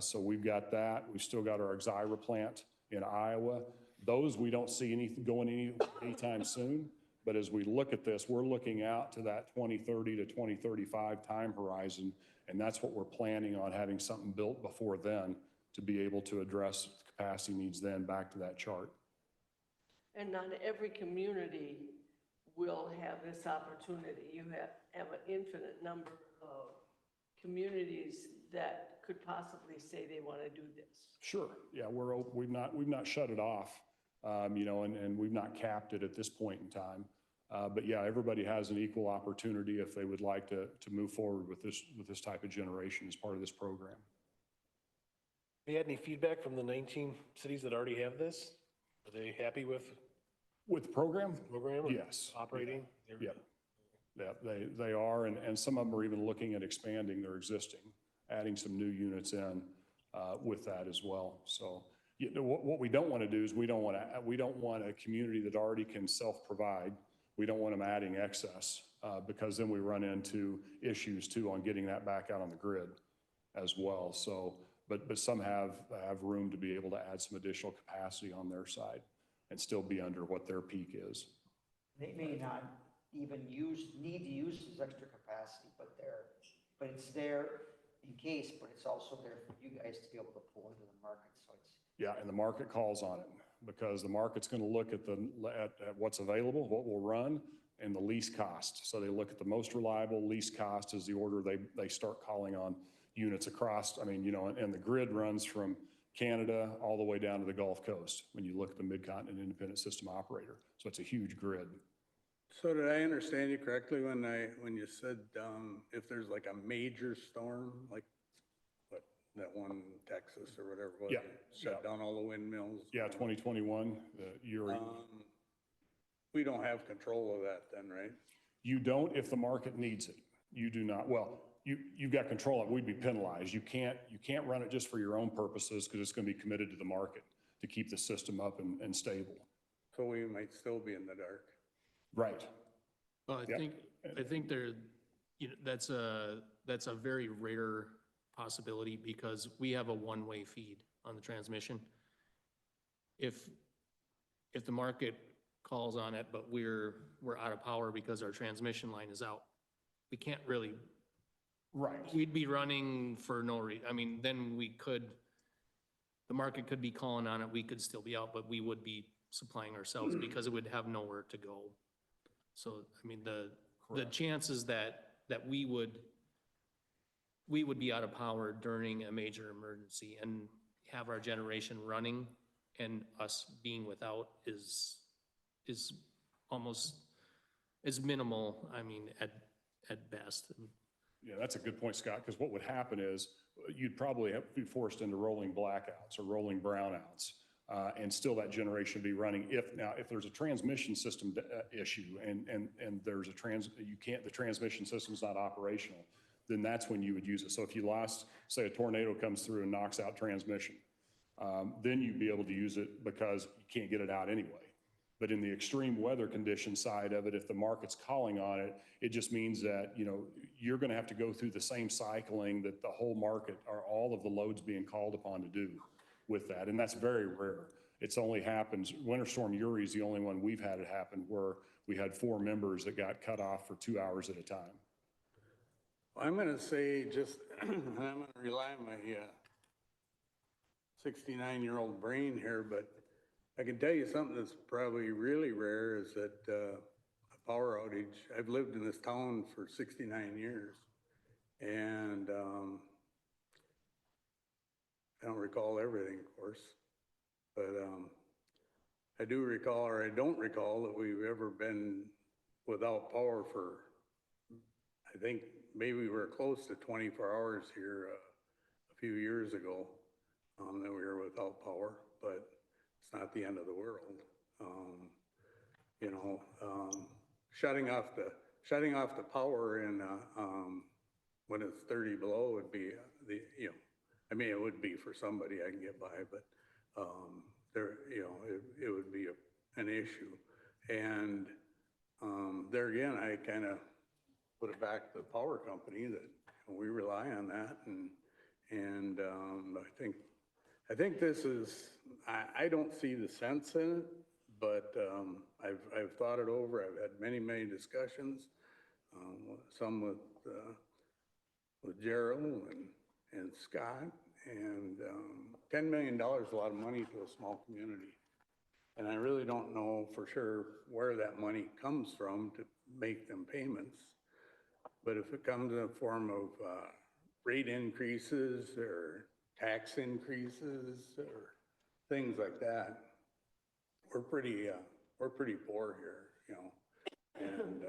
So we've got that. We've still got our Exira plant in Iowa. Those we don't see anything going anytime soon. But as we look at this, we're looking out to that 2030 to 2035 time horizon. And that's what we're planning on, having something built before then to be able to address capacity needs then back to that chart. And not every community will have this opportunity. You have an infinite number of communities that could possibly say they want to do this. Sure. Yeah, we've not shut it off, you know, and we've not capped it at this point in time. But yeah, everybody has an equal opportunity if they would like to move forward with this type of generation as part of this program. Have you had any feedback from the 19 cities that already have this? Are they happy with With the program? the program? or Yes. Operating? Yeah. Yeah, they are, and some of them are even looking at expanding their existing, adding some new units in with that as well. So you know, what we don't want to do is we don't want a community that already can self-provide. We don't want them adding excess because then we run into issues too on getting that back out on the grid as well. So, but some have room to be able to add some additional capacity on their side and still be under what their peak is. They may not even need to use this extra capacity, but it's there in case, but it's also there for you guys to be able to pull into the market. So it's. Yeah, and the market calls on it because the market's going to look at at what's available, what will run, and the least cost. So they look at the most reliable, least cost is the order they start calling on units across, I mean, and the grid runs from Canada all the way down to the Gulf Coast when you look at the Mid-Continent Independent System Operator. So it's a huge grid. So did I understand you correctly when you said, if there's like a major storm, like what, that one in Texas or whatever, it was, Yeah, shut down all the windmills? Yeah, 2021, the Uri. We don't have control of that then, right? You don't if the market needs it. You do not. Well, you've got control of it. We'd be penalized. You can't run it just for your own purposes because it's going to be committed to the market to keep the system up and stable. So we might still be in the dark. Right. Well, Yep. I think there, that's a very rare possibility because we have a one-way feed on the transmission. If the market calls on it, but we're out of power because our transmission line is out, we can't really, Right. we'd be running for no reason. I mean, then the market could be calling on it, we could still be out, but we would be supplying ourselves because it would have nowhere to go. So, I mean, the chances that we would be out of power during a major emergency and have our generation running and us being without is almost, is minimal, I mean, at best. Yeah, that's a good point, Scott, because what would happen is you'd probably be forced into rolling blackouts or rolling brownouts. And still that generation would be running if there's a transmission system issue and there's the transmission system's not operational, then that's when you would use it. So if you lost, say a tornado comes through and knocks out transmission, then you'd be able to use it because you can't get it out anyway. But in the extreme weather condition side of it, if the market's calling on it, it just means that, you're going to have to go through the same cycling that the whole market or all of the loads being called upon to do with that. And that's very rare. It's only happens, Winter Storm Uri is the only one we've had it happen where we had 4 members that got cut off for 2 hours at a time. I'm going to say I'm going to rely on my 69-year-old brain here, but I can tell you something that's probably really rare is that a power outage. I've lived in this town for 69 years, and I don't recall everything, of course, but I do recall, or I don't recall, that we've ever been without power for, I think maybe we were close to 24 hours here a few years ago that we were without power, but it's not the end of the world. Shutting off the power in when it's 30 below would be it would be for somebody I can get by, but it would be an issue. And there again, I kind of put it back to the power company that we rely on that, and I think this is, I don't see the sense in it, but I've thought it over. I've had many discussions, some with Gerald and Scott, and $10 million is a lot of money to a small community. And I really don't know for sure where that money comes from to make them payments. But if it comes in the form of rate increases or tax increases or things like that, we're pretty poor here, and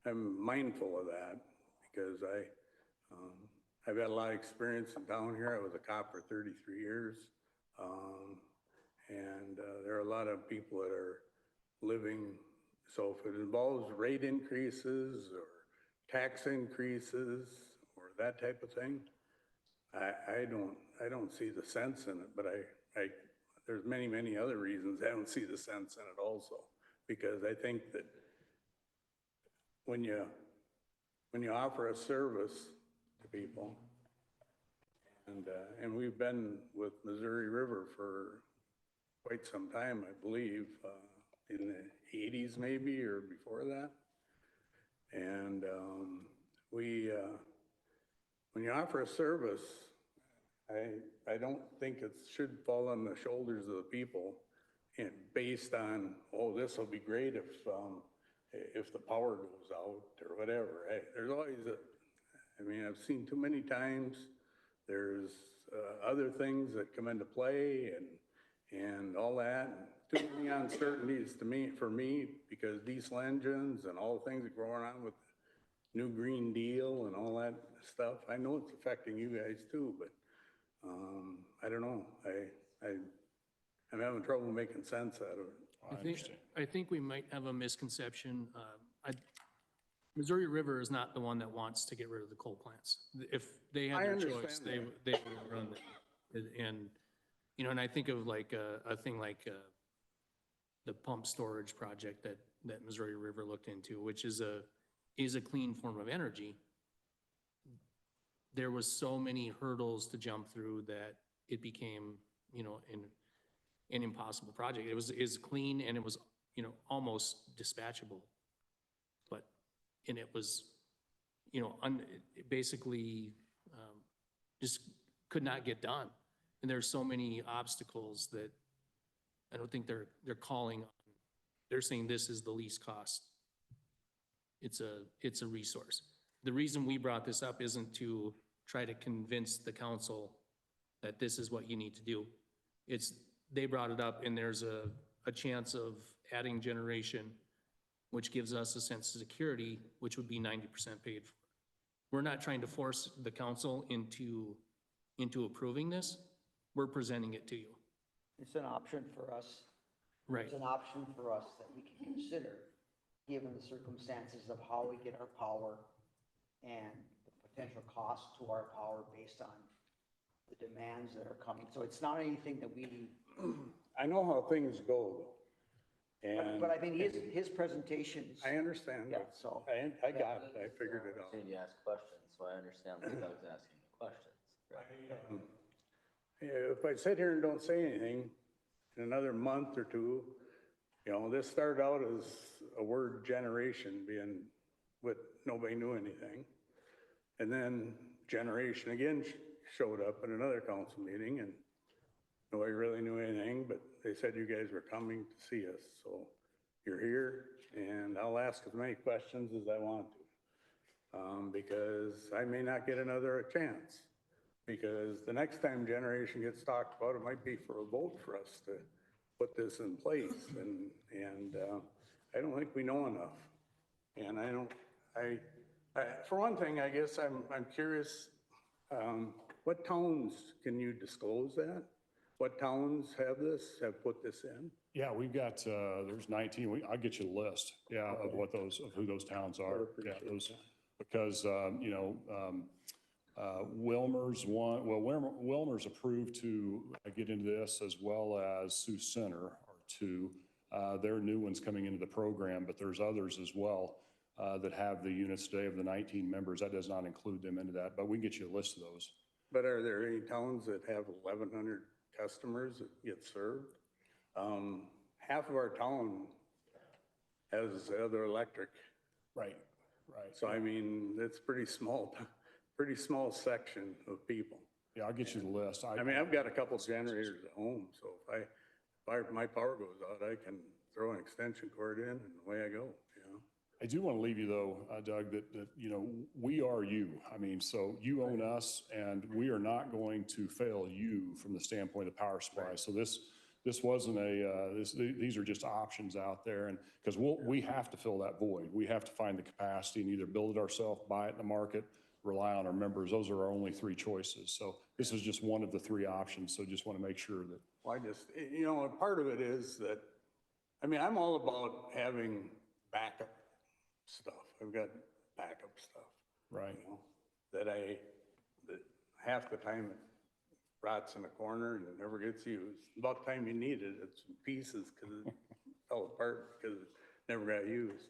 I'm mindful of that because I've had a lot of experience down here. I was a cop for 33 years, and there are a lot of people that are living. So if it involves rate increases or tax increases or that type of thing, I don't see the sense in it. But there's many other reasons I don't see the sense in it also, because I think that when you offer a service to people, and we've been with Missouri River for quite some time, I believe, in the 80s maybe, or before that. And when you offer a service, I don't think it should fall on the shoulders of the people and based on, oh, this will be great if the power goes out or whatever. There's always I mean, I've seen too many times, there's other things that come into play and all that. Too many uncertainties to me, for me, because diesel engines and all the things that are going on with the new Green Deal and all that stuff. I know it's affecting you guys too, but I don't know. I'm having trouble making sense out of it. I understand. I think we might have a misconception. Missouri River is not the one that wants to get rid of the coal plants. If they had I their understand choice, they would run them. And, you know, and I think of like a thing like the pump storage project that Missouri River looked into, which is a clean form of energy. There was so many hurdles to jump through that it became, you know, an impossible project. It was clean and it was, you know, almost dispatchable. And it was, you know, it basically just could not get done. And there's so many obstacles that I don't think they're calling on. They're saying this is the least cost. It's a resource. The reason we brought this up isn't to try to convince the council that this is what you need to do. They brought it up and there's a chance of adding generation, which gives us a sense of security, which would be 90% paid for. We're not trying to force the council into approving this. We're presenting it to you. It's an option for us. Right. It's an option for us that we can consider, given the circumstances of how we get our power and the potential cost to our power based on the demands that are coming. So it's not anything that we, I know how things go, and. but I think his presentation is. I understand. Yeah, so. I got it. I figured it out. You ask questions, so I understand why Doug's asking the questions. If I sit here and don't say anything, in another month or two, you know, this started out as a word generation being what nobody knew anything. And then generation again showed up at another council meeting and nobody really knew anything, but they said you guys were coming to see us. So you're here and I'll ask as many questions as I want to. Because I may not get another chance. Because the next time generation gets talked about, it might be for a vote for us to put this in place. And I don't think we know enough. And for one thing, I guess I'm curious, what towns can you disclose that? What towns have put this in? Yeah, we've got, there's 19, I'll get you a list, yeah, of who those towns are. Yeah, those, because, you know, Wilmer's one, well, Wilmer's approved to get into this, as well as Sioux Center are two. There are new ones coming into the program, but there's others as well that have the units today of the 19 members. That does not include them into that, but we can get you a list of those. But are there any towns that have 1,100 customers that get served? Half of our town has other electric. Right. So I mean, it's pretty small section of people. Yeah, I'll get you the list. I mean, I've got a couple generators at home, so if my power goes out, I can throw an extension cord in and away I go, you know? I do want to leave you though, Doug, that, you know, we are you. I mean, so you own us and we are not going to fail you from the standpoint of power supply. So this wasn't these are just options out there, and because we have to fill that void. We have to find the capacity and either build it ourselves, buy it in the market, rely on our members. Those are our only three choices. So this is just one of the three options. So just want to make sure that. Well, you know, part of it is that, I mean, I'm all about having backup stuff. I've got backup stuff. Right. You know, that half the time it rots in a corner and it never gets used. About the time you need it, it's in pieces because it fell apart because it never got used.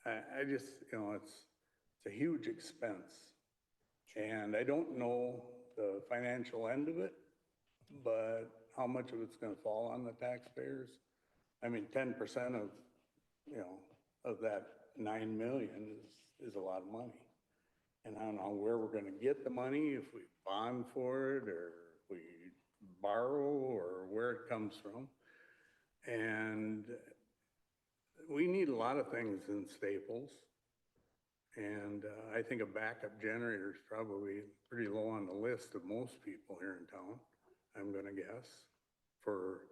I just, you know, it's a huge expense. And I don't know the financial end of it, but how much of it's going to fall on the taxpayers? I mean, 10% of, you know, of that 9 million is a lot of money. And I don't know where we're going to get the money, if we bond for it or we borrow or where it comes from. And we need a lot of things in Staples. And I think a backup generator is probably pretty low on the list of most people here in town, I'm gonna guess, for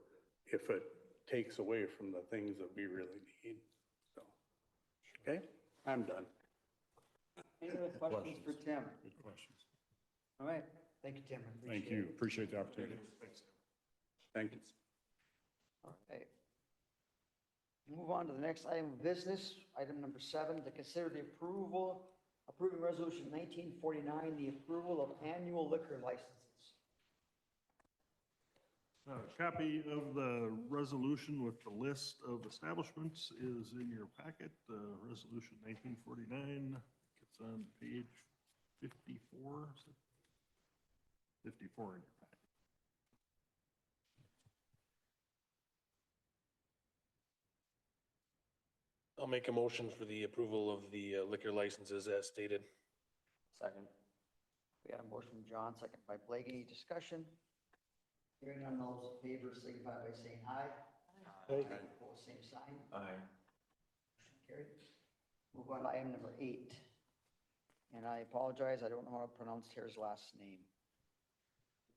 if it takes away from the things that we really need, so. Okay, I'm done. Any other questions for Tim? Good questions. All right, thank you, Tim. I Thank appreciate you. it. Appreciate the opportunity. Thank you. All right. Move on to the next item of business, item number 7, to consider the approving resolution 1949, the approval of annual liquor licenses. A copy of the resolution with the list of establishments is in your packet. Resolution 1949, it's on page 54. 54 in your packet. I'll make a motion for the approval of the liquor licenses as stated. Second. We had a motion from John, second by Blake. Any discussion? Hearing none, all those in favor signify by saying aye. Aye. Opposed, same sign. Aye. Motion carried. Move on to item number 8. And I apologize, I don't know how to pronounce Tara's last name.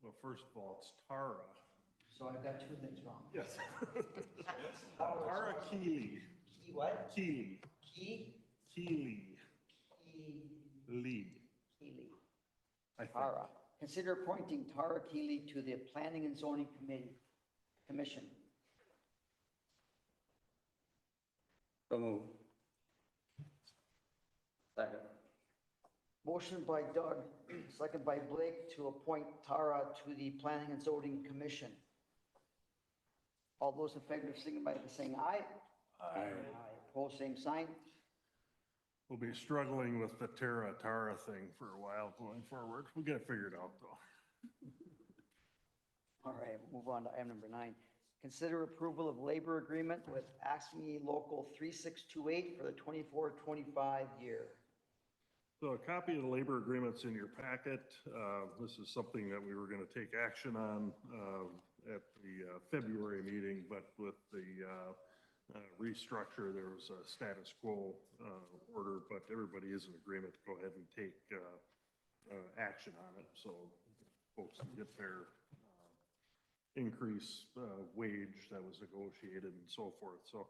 Well, first of all, it's Tara. So I've got 2 things wrong. Yes. Tara Keeley. Key what? Keeley. Key? Keeley. Key. Lee. Keeley. I think. Tara. Consider appointing Tara Keeley to the Planning and Zoning Commission. So moved. Second. Motion by Doug, second by Blake, to appoint Tara to the Planning and Zoning Commission. All those in favor signify by saying aye. Aye. Opposed, same sign. We'll be struggling with the Tara thing for a while going forward. We'll get it figured out though. All right, move on to item number 9. Consider approval of labor agreement with ASME Local 3628 for the 24-25 year. So a copy of the labor agreement's in your packet. This is something that we were going to take action on at the February meeting, but with the restructure, there was a status quo order, but everybody is in agreement to go ahead and take action on it, so folks can get their increase wage that was negotiated and so forth. So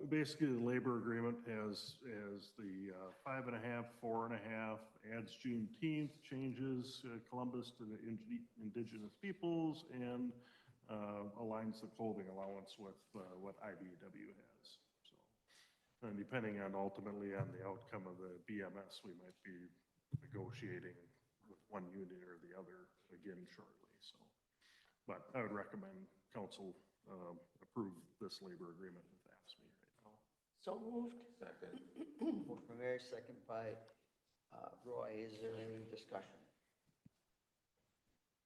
basically, the labor agreement has the 5.5, 4.5, adds Juneteenth, changes Columbus to the indigenous peoples, and aligns the clothing allowance with what IBEW has. So, and depending on ultimately on the outcome of the BMS, we might be negotiating with one union or the other again shortly. So, but I would recommend council approve this labor agreement with ASME right now. So moved. Second. Motion by Mary, second by Roy. Is there any discussion?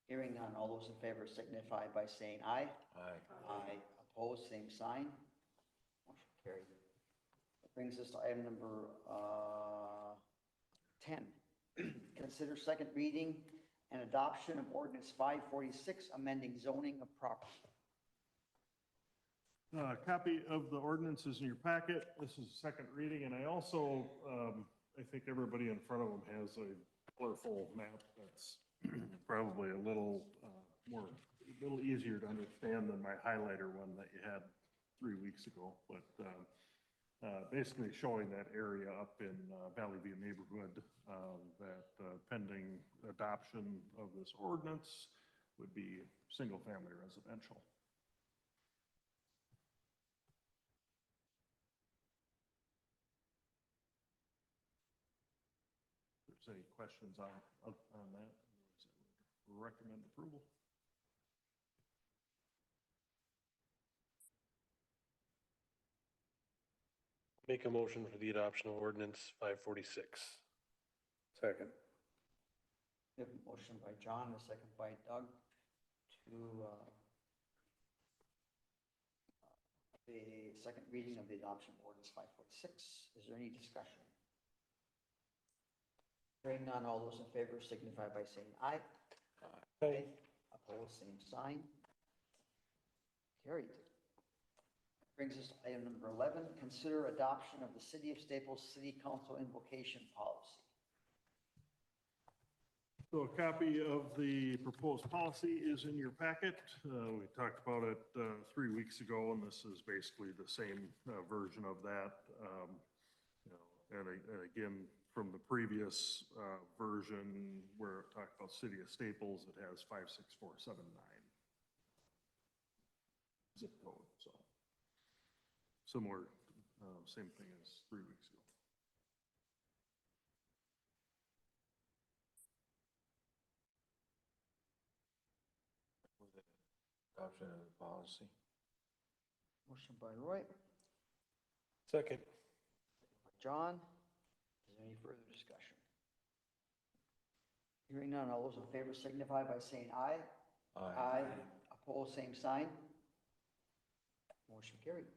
Hearing none, all those in favor signify by saying aye. Aye. Aye. Opposed, same sign. Motion carried. That brings us to item number 10. Consider second reading and adoption of ordinance 546, amending zoning of property. Copy of the ordinances in your packet. This is second reading, and I also, I think everybody in front of them has a colorful map that's probably a little a little easier to understand than my highlighter one that you had 3 weeks ago. But basically showing that area up in Valley View neighborhood that pending adoption of this ordinance would be single-family residential. If there's any questions on that, recommend approval. Make a motion for the adoption of ordinance 546. Second. We have a motion by John, a second by Doug to the second reading of the adoption of ordinance 546. Is there any discussion? Hearing none, all those in favor signify by saying aye. Aye. Opposed, same sign. Carried. Brings us to item number 11, consider adoption of the City of Staples City Council invocation policy. So a copy of the proposed policy is in your packet. We talked about it 3 weeks ago, and this is basically the same version of that. You know, and again, from the previous version where it talked about City of Staples, it has 56479 zip code. So similar, same thing as 3 weeks ago. Adoption of the policy. Motion by Roy, Second. by John. Is there any further discussion? Hearing none, all those in favor signify by saying aye. Aye. Opposed, same sign. Motion carried.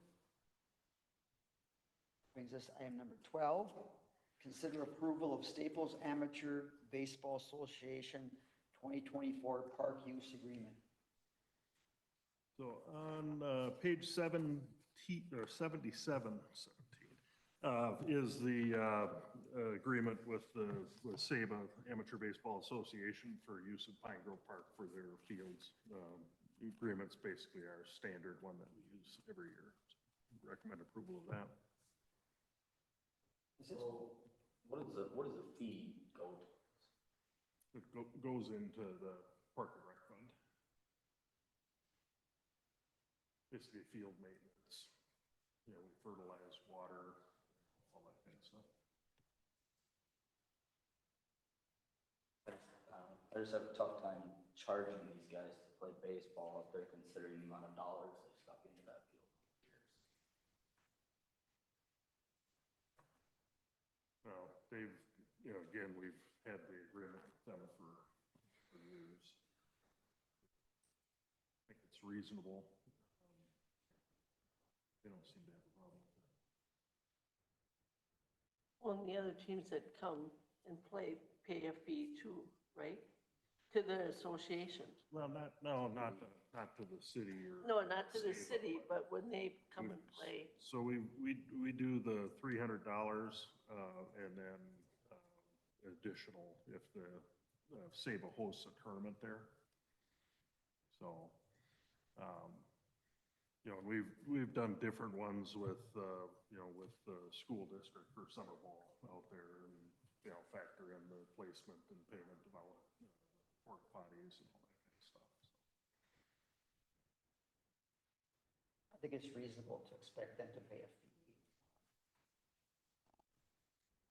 Brings us to item number 12. Consider approval of Staples Amateur Baseball Association 2024 Park Use Agreement. So on page 77, is the agreement with SABA Amateur Baseball Association for use of Pine Grove Park for their fields. Agreements basically our standard one that we use every year. Recommend approval of that. So what does the fee go to? It goes into the Park and Rec Fund. Basically field maintenance. You know, we fertilize, water, all that kind of stuff. I just have a tough time charging these guys to play baseball if they're considering the amount of dollars they've stuck into that field for years. Well, they've, you know, again, we've had the agreement with them for years. I think it's reasonable. They don't seem to have a problem with that. Well, and the other teams that come and play pay a fee too, right? To the association. Well, not to the city or. No, not to the SABA, city, but when they come and play. So we do the $300 and then additional if the SABA hosts a tournament there. So, you know, we've done different ones with, you know, with the school district for summer ball out there and, you know, factor in the placement and payment of our porta potties and all that kind of stuff. So. I think it's reasonable to expect them to pay a fee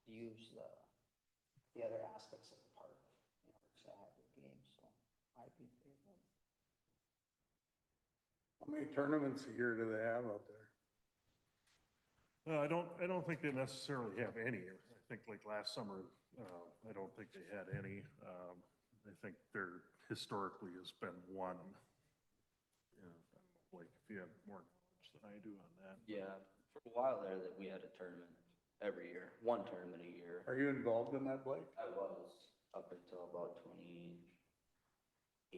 to use the other aspects of the park, you know, to have the games, so I'd be in favor of it. How many tournaments a year do they have out there? I don't think they necessarily have any. I think like last summer, I don't think they had any. I think there historically has been one. You know, I don't know, Blake, if you have more knowledge than I do on that. Yeah, for a while there that we had a tournament every year, one tournament a year. Are you involved in that, Blake? I was up until about 2018.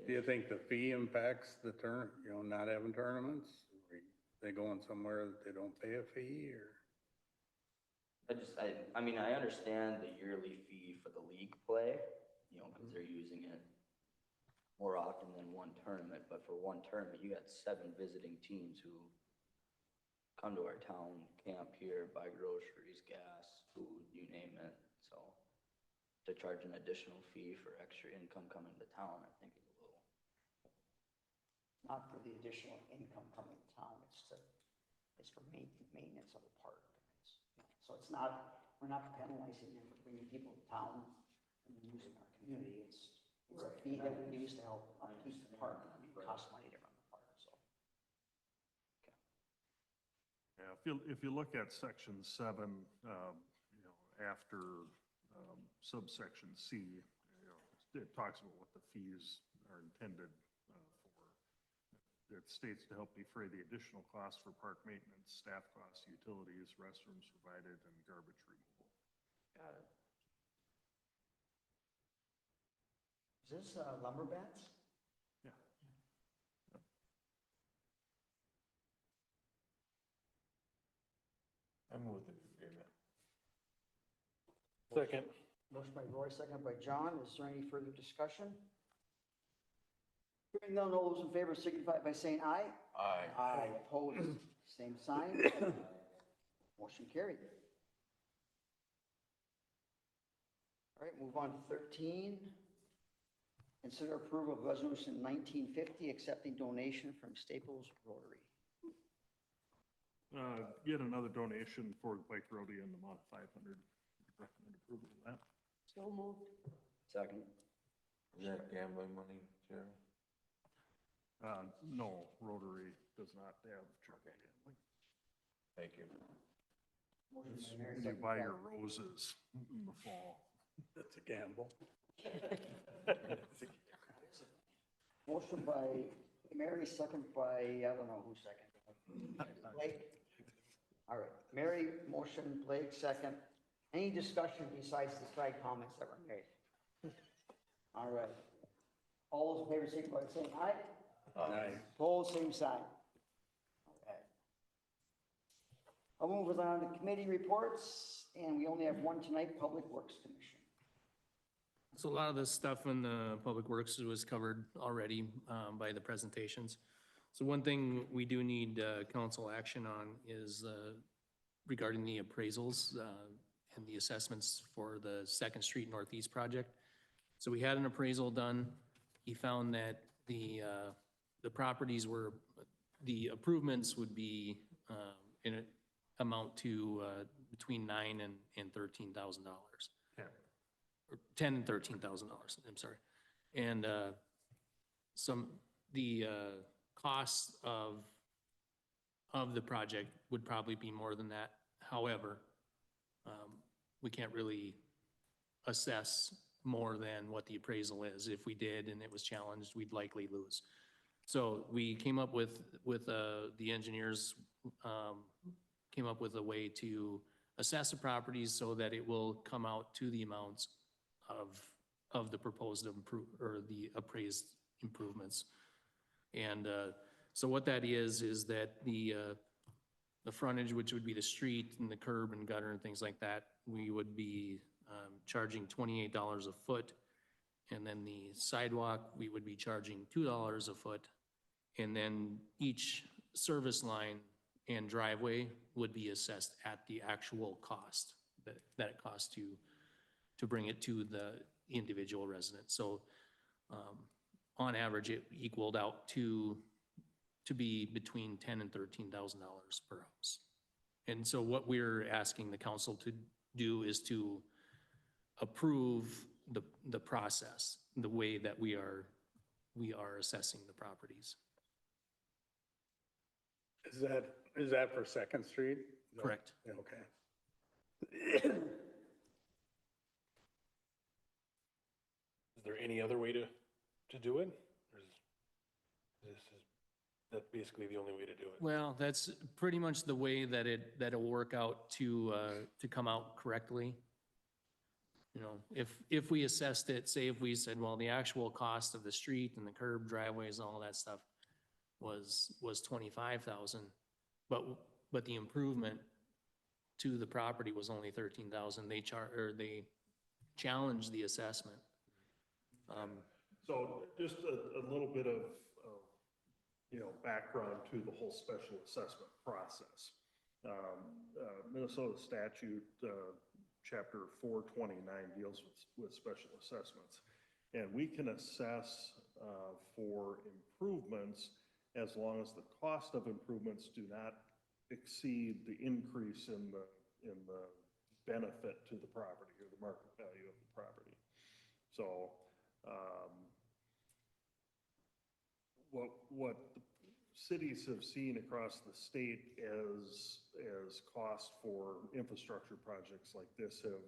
Do you think the fee impacts the you know, not having tournaments? Are they going somewhere that they don't pay a fee or? I mean, I understand the yearly fee for the league play, you know, because they're using it more often than one tournament, but for one tournament, you got 7 visiting teams who come to our town, camp here, buy groceries, gas, food, you name it. So to charge an additional fee for extra income coming to town, I think is a little. Not for the additional income coming to town, it's for maintenance of the park. So it's not, we're not penalizing them for bringing people to town and using our community. It's a fee that we use to help upkeep the park, and it costs money to run the park, so. Yeah, if you look at section 7, you know, after subsection C, you know, it talks about what the fees are intended for. It states to help defray the additional costs for park maintenance, staff costs, utilities, restrooms provided, and garbage removal. Got it. Is this lumber bats? Yeah. Second. Motion by Roy, second by John. Is there any further discussion? Hearing none, all those in favor signify by saying aye. Aye. Aye. Opposed, same sign. Motion carried. All right, move on to 13. Consider approval of resolution 1950, accepting donation from Staples Rotary. Get another donation for the bike rodeo in the amount of 500. Recommend approval of that. So moved. Second. Is that gambling money, Jerry? No, Rotary does not have charity gambling. Thank you. Motion by Mary, You second buy by- your roses in the fall. That's a gamble. Motion by Mary, second by, I don't know who seconded. Blake? All right, Mary, motion, Blake, second. Any discussion besides the side comments that were made? All right. All those in favor, signify by saying aye. Aye. Opposed, same sign. All right. I'll move on to committee reports, and we only have one tonight, Public Works Commission. So a lot of this stuff in the Public Works was covered already by the presentations. So one thing we do need council action on is regarding the appraisals and the assessments for the Second Street Northeast project. So we had an appraisal done. He found that the properties were, the improvements would be in an amount to between $9,000 and $13,000. Yeah. Or $10,000 and $13,000, I'm sorry. And the costs of the project would probably be more than that. However, we can't really assess more than what the appraisal is. If we did and it was challenged, we'd likely lose. So we came up with the engineers came up with a way to assess the properties so that it will come out to the amounts of the proposed or the appraised improvements. And so what that is that the frontage, which would be the street and the curb and gutter and things like that, we would be charging $28 a foot. And then the sidewalk, we would be charging $2 a foot. And then each service line and driveway would be assessed at the actual cost that it costs to bring it to the individual resident. So on average, it equaled out to be between $10,000 and $13,000 per house. And so what we're asking the council to do is to approve the process, the way that we are assessing the properties. Is that for Second Street? No. Correct. Yeah, okay. Is there any other way to do it? Or is that basically the only way to do it? Well, that's pretty much the way that it'll work out to come out correctly. You know, if we assessed it, say if we said, well, the actual cost of the street and the curb, driveways, all that stuff was $25,000, but the improvement to the property was only $13,000. They challenged the assessment. So just a little bit of background to the whole special assessment process. Minnesota statute, chapter 429 deals with special assessments. And we can assess for improvements as long as the cost of improvements do not exceed the increase in the benefit to the property or the market value of the property. So what the cities have seen across the state as cost for infrastructure projects like this have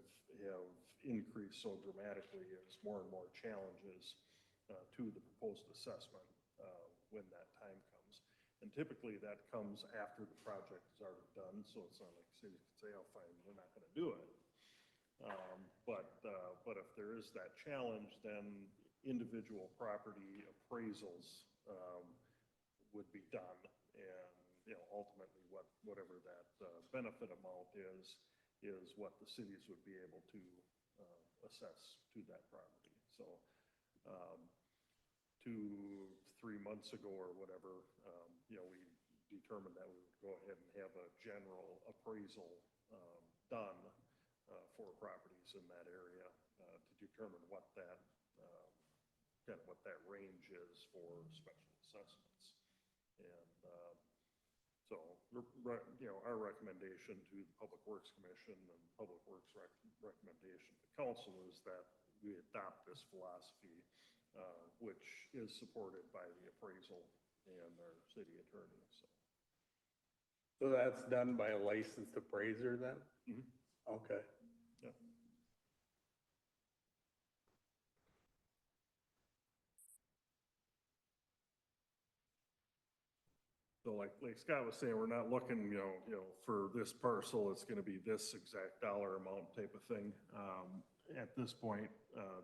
increased so dramatically as more and more challenges to the proposed assessment when that time comes. And typically that comes after the project is already done, so it's not like cities can say, oh, fine, we're not going to do it. But if there is that challenge, then individual property appraisals would be done, and ultimately whatever that benefit amount is what the cities would be able to assess to that property. So 2-3 months ago or whatever, we determined that we would go ahead and have a general appraisal done for properties in that area to determine what that, kind of what that range is for special assessments. And so, our recommendation to the Public Works Commission and Public Works recommendation to council is that we adopt this philosophy, which is supported by the appraisal and our city attorney, so. So that's done by a licensed appraiser then? Mhm. Okay. Yeah. So like Scott was saying, we're not looking, for this parcel, it's gonna be this exact dollar amount type of thing. At this point,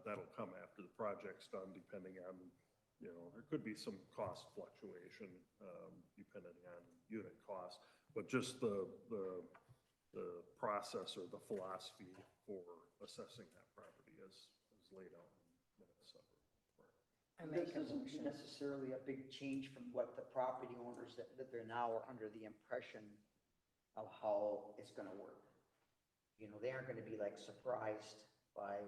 that'll come after the project's done, depending on, there could be some cost fluctuation, depending on unit cost. But just the process or the philosophy for assessing that property is laid out in minutes of it. This isn't necessarily a big change from what the property owners that live there now are under the impression of how it's gonna work. They aren't gonna be like surprised by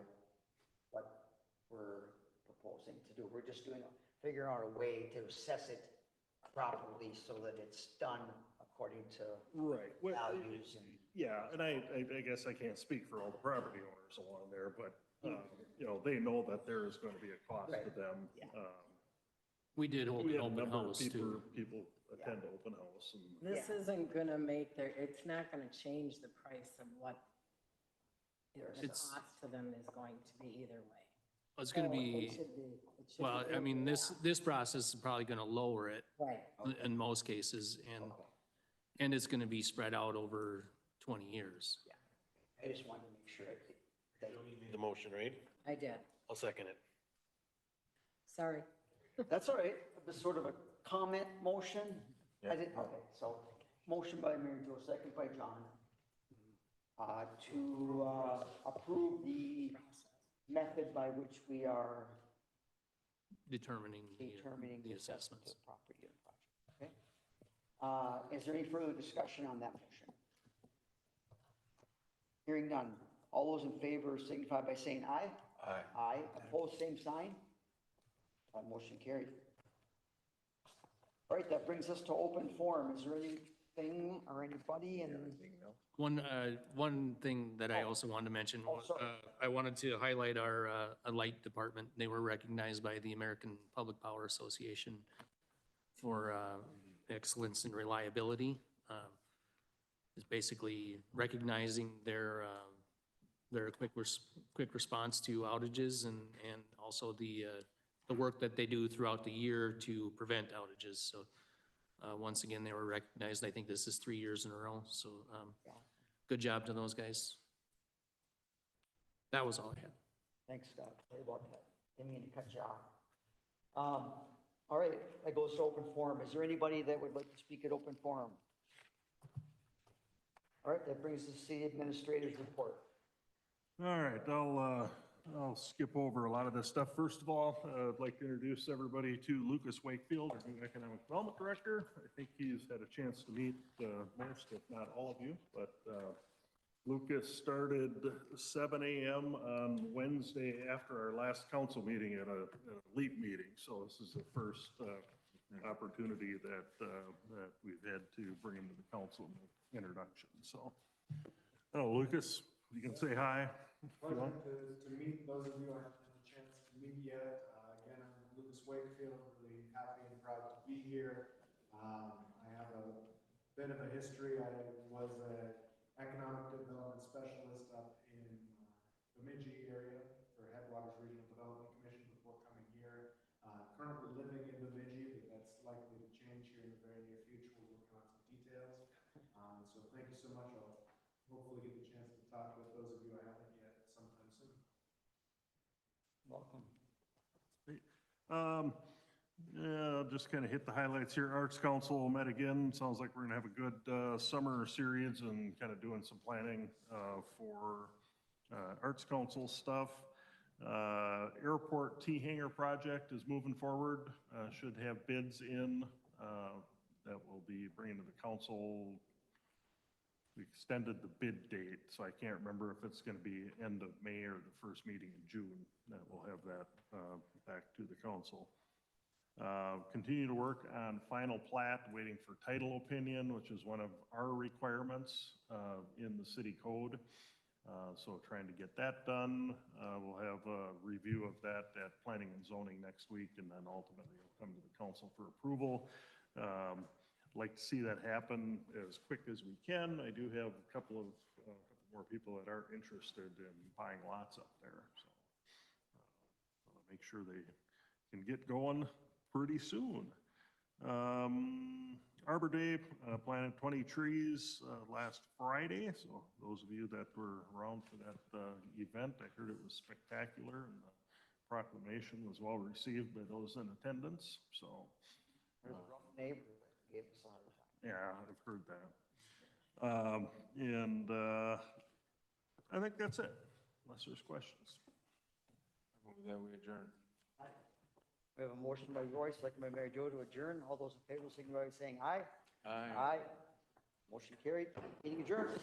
what we're proposing to do. We're just figuring out a way to assess it properly so that it's done according to Right. Well, values and. yeah, and I guess I can't speak for all the property owners along there, but, they know that there is going to be a cost to Right. them. Yeah. We did hold We an had a open number of house too. people attend open house and. This isn't gonna make it's not gonna change the price of what the It's- cost to them is going to be either way. It's gonna So be, it should be- it should well, be I mean, equal this process is probably gonna lower it Right. in most cases, and it's gonna be spread out over 20 years. I just wanted to make sure that The motion, right? I did. I'll second it. Sorry. that's all right. It was sort of a comment motion. I didn't, okay, so motion by Mary Jo, second by John. To approve the method by which we are Determining determining the assessment assessments. of property and project, okay? Is there any further discussion on that motion? Hearing none. All those in favor signify by saying aye. Aye. Aye. Opposed, same sign. Motion carried. All right, that brings us to open forum. Is there anything or anybody in? One thing that I also wanted to mention, Oh, sorry. I wanted to highlight our light department. They were recognized by the American Public Power Association for excellence in reliability. It's basically recognizing their quick response to outages and also the work that they do throughout the year to prevent outages. So once again, they were recognized. I think this is 3 years in a row. So good job to those guys. That was all I had. Thanks, Scott. Sorry about that. Didn't mean to cut you off. All right, that goes to open forum. Is there anybody that would like to speak at open forum? All right, that brings us to the administrator's report. All right, I'll skip over a lot of this stuff. First of all, I'd like to introduce everybody to Lucas Wakefield, our new Economic Development Director. I think he's had a chance to meet most, if not all of you, but Lucas started 7 a.m. on Wednesday after our last council meeting at a LEAP meeting. So this is the first opportunity that we've had to bring him to the council introduction. So, hello, Lucas. You can say hi. Pleasure to meet those of you I haven't had a chance to meet yet. Again, I'm Lucas Wakefield, really happy and proud to be here. I have a bit of a history. I was an economic development specialist up in the Bemidji area for Headwaters Regional Development Commission before coming here. Currently living in Bemidji, but that's likely to change here in the very near future. We're working on some details. So thank you so much. I'll hopefully get the chance to talk with those of you I haven't yet sometime soon. Welcome. Yeah, just kind of hit the highlights here. Arts Council met again. Sounds like we're gonna have a good summer series and kind of doing some planning for Arts Council stuff. Airport T-hanger project is moving forward, should have bids in, that will be bringing to the council. We extended the bid date, so I can't remember if it's gonna be end of May or the first meeting in June, that we'll have that, back to the council. Continue to work on final plat, waiting for title opinion, which is one of our requirements, in the city code. So trying to get that done. We'll have a review of that at planning and zoning next week, and then ultimately it'll come to the council for approval. Like to see that happen as quick as we can. I do have a couple more people that are interested in buying lots up there, so I'll make sure they can get going pretty soon. Arbor Day, planted 20 trees last Friday, so those of you that were around for that event, I heard it was spectacular, and the proclamation was well received by those in attendance, so. There's a rough neighbor that gave us a hard time. Yeah, I've heard that. I think that's it, unless there's questions. Move that we adjourn. We have a motion by Roy, second by Mary Jo to adjourn. All those in favor, signify by saying aye. Aye. Aye. Motion carried. Meeting adjourned.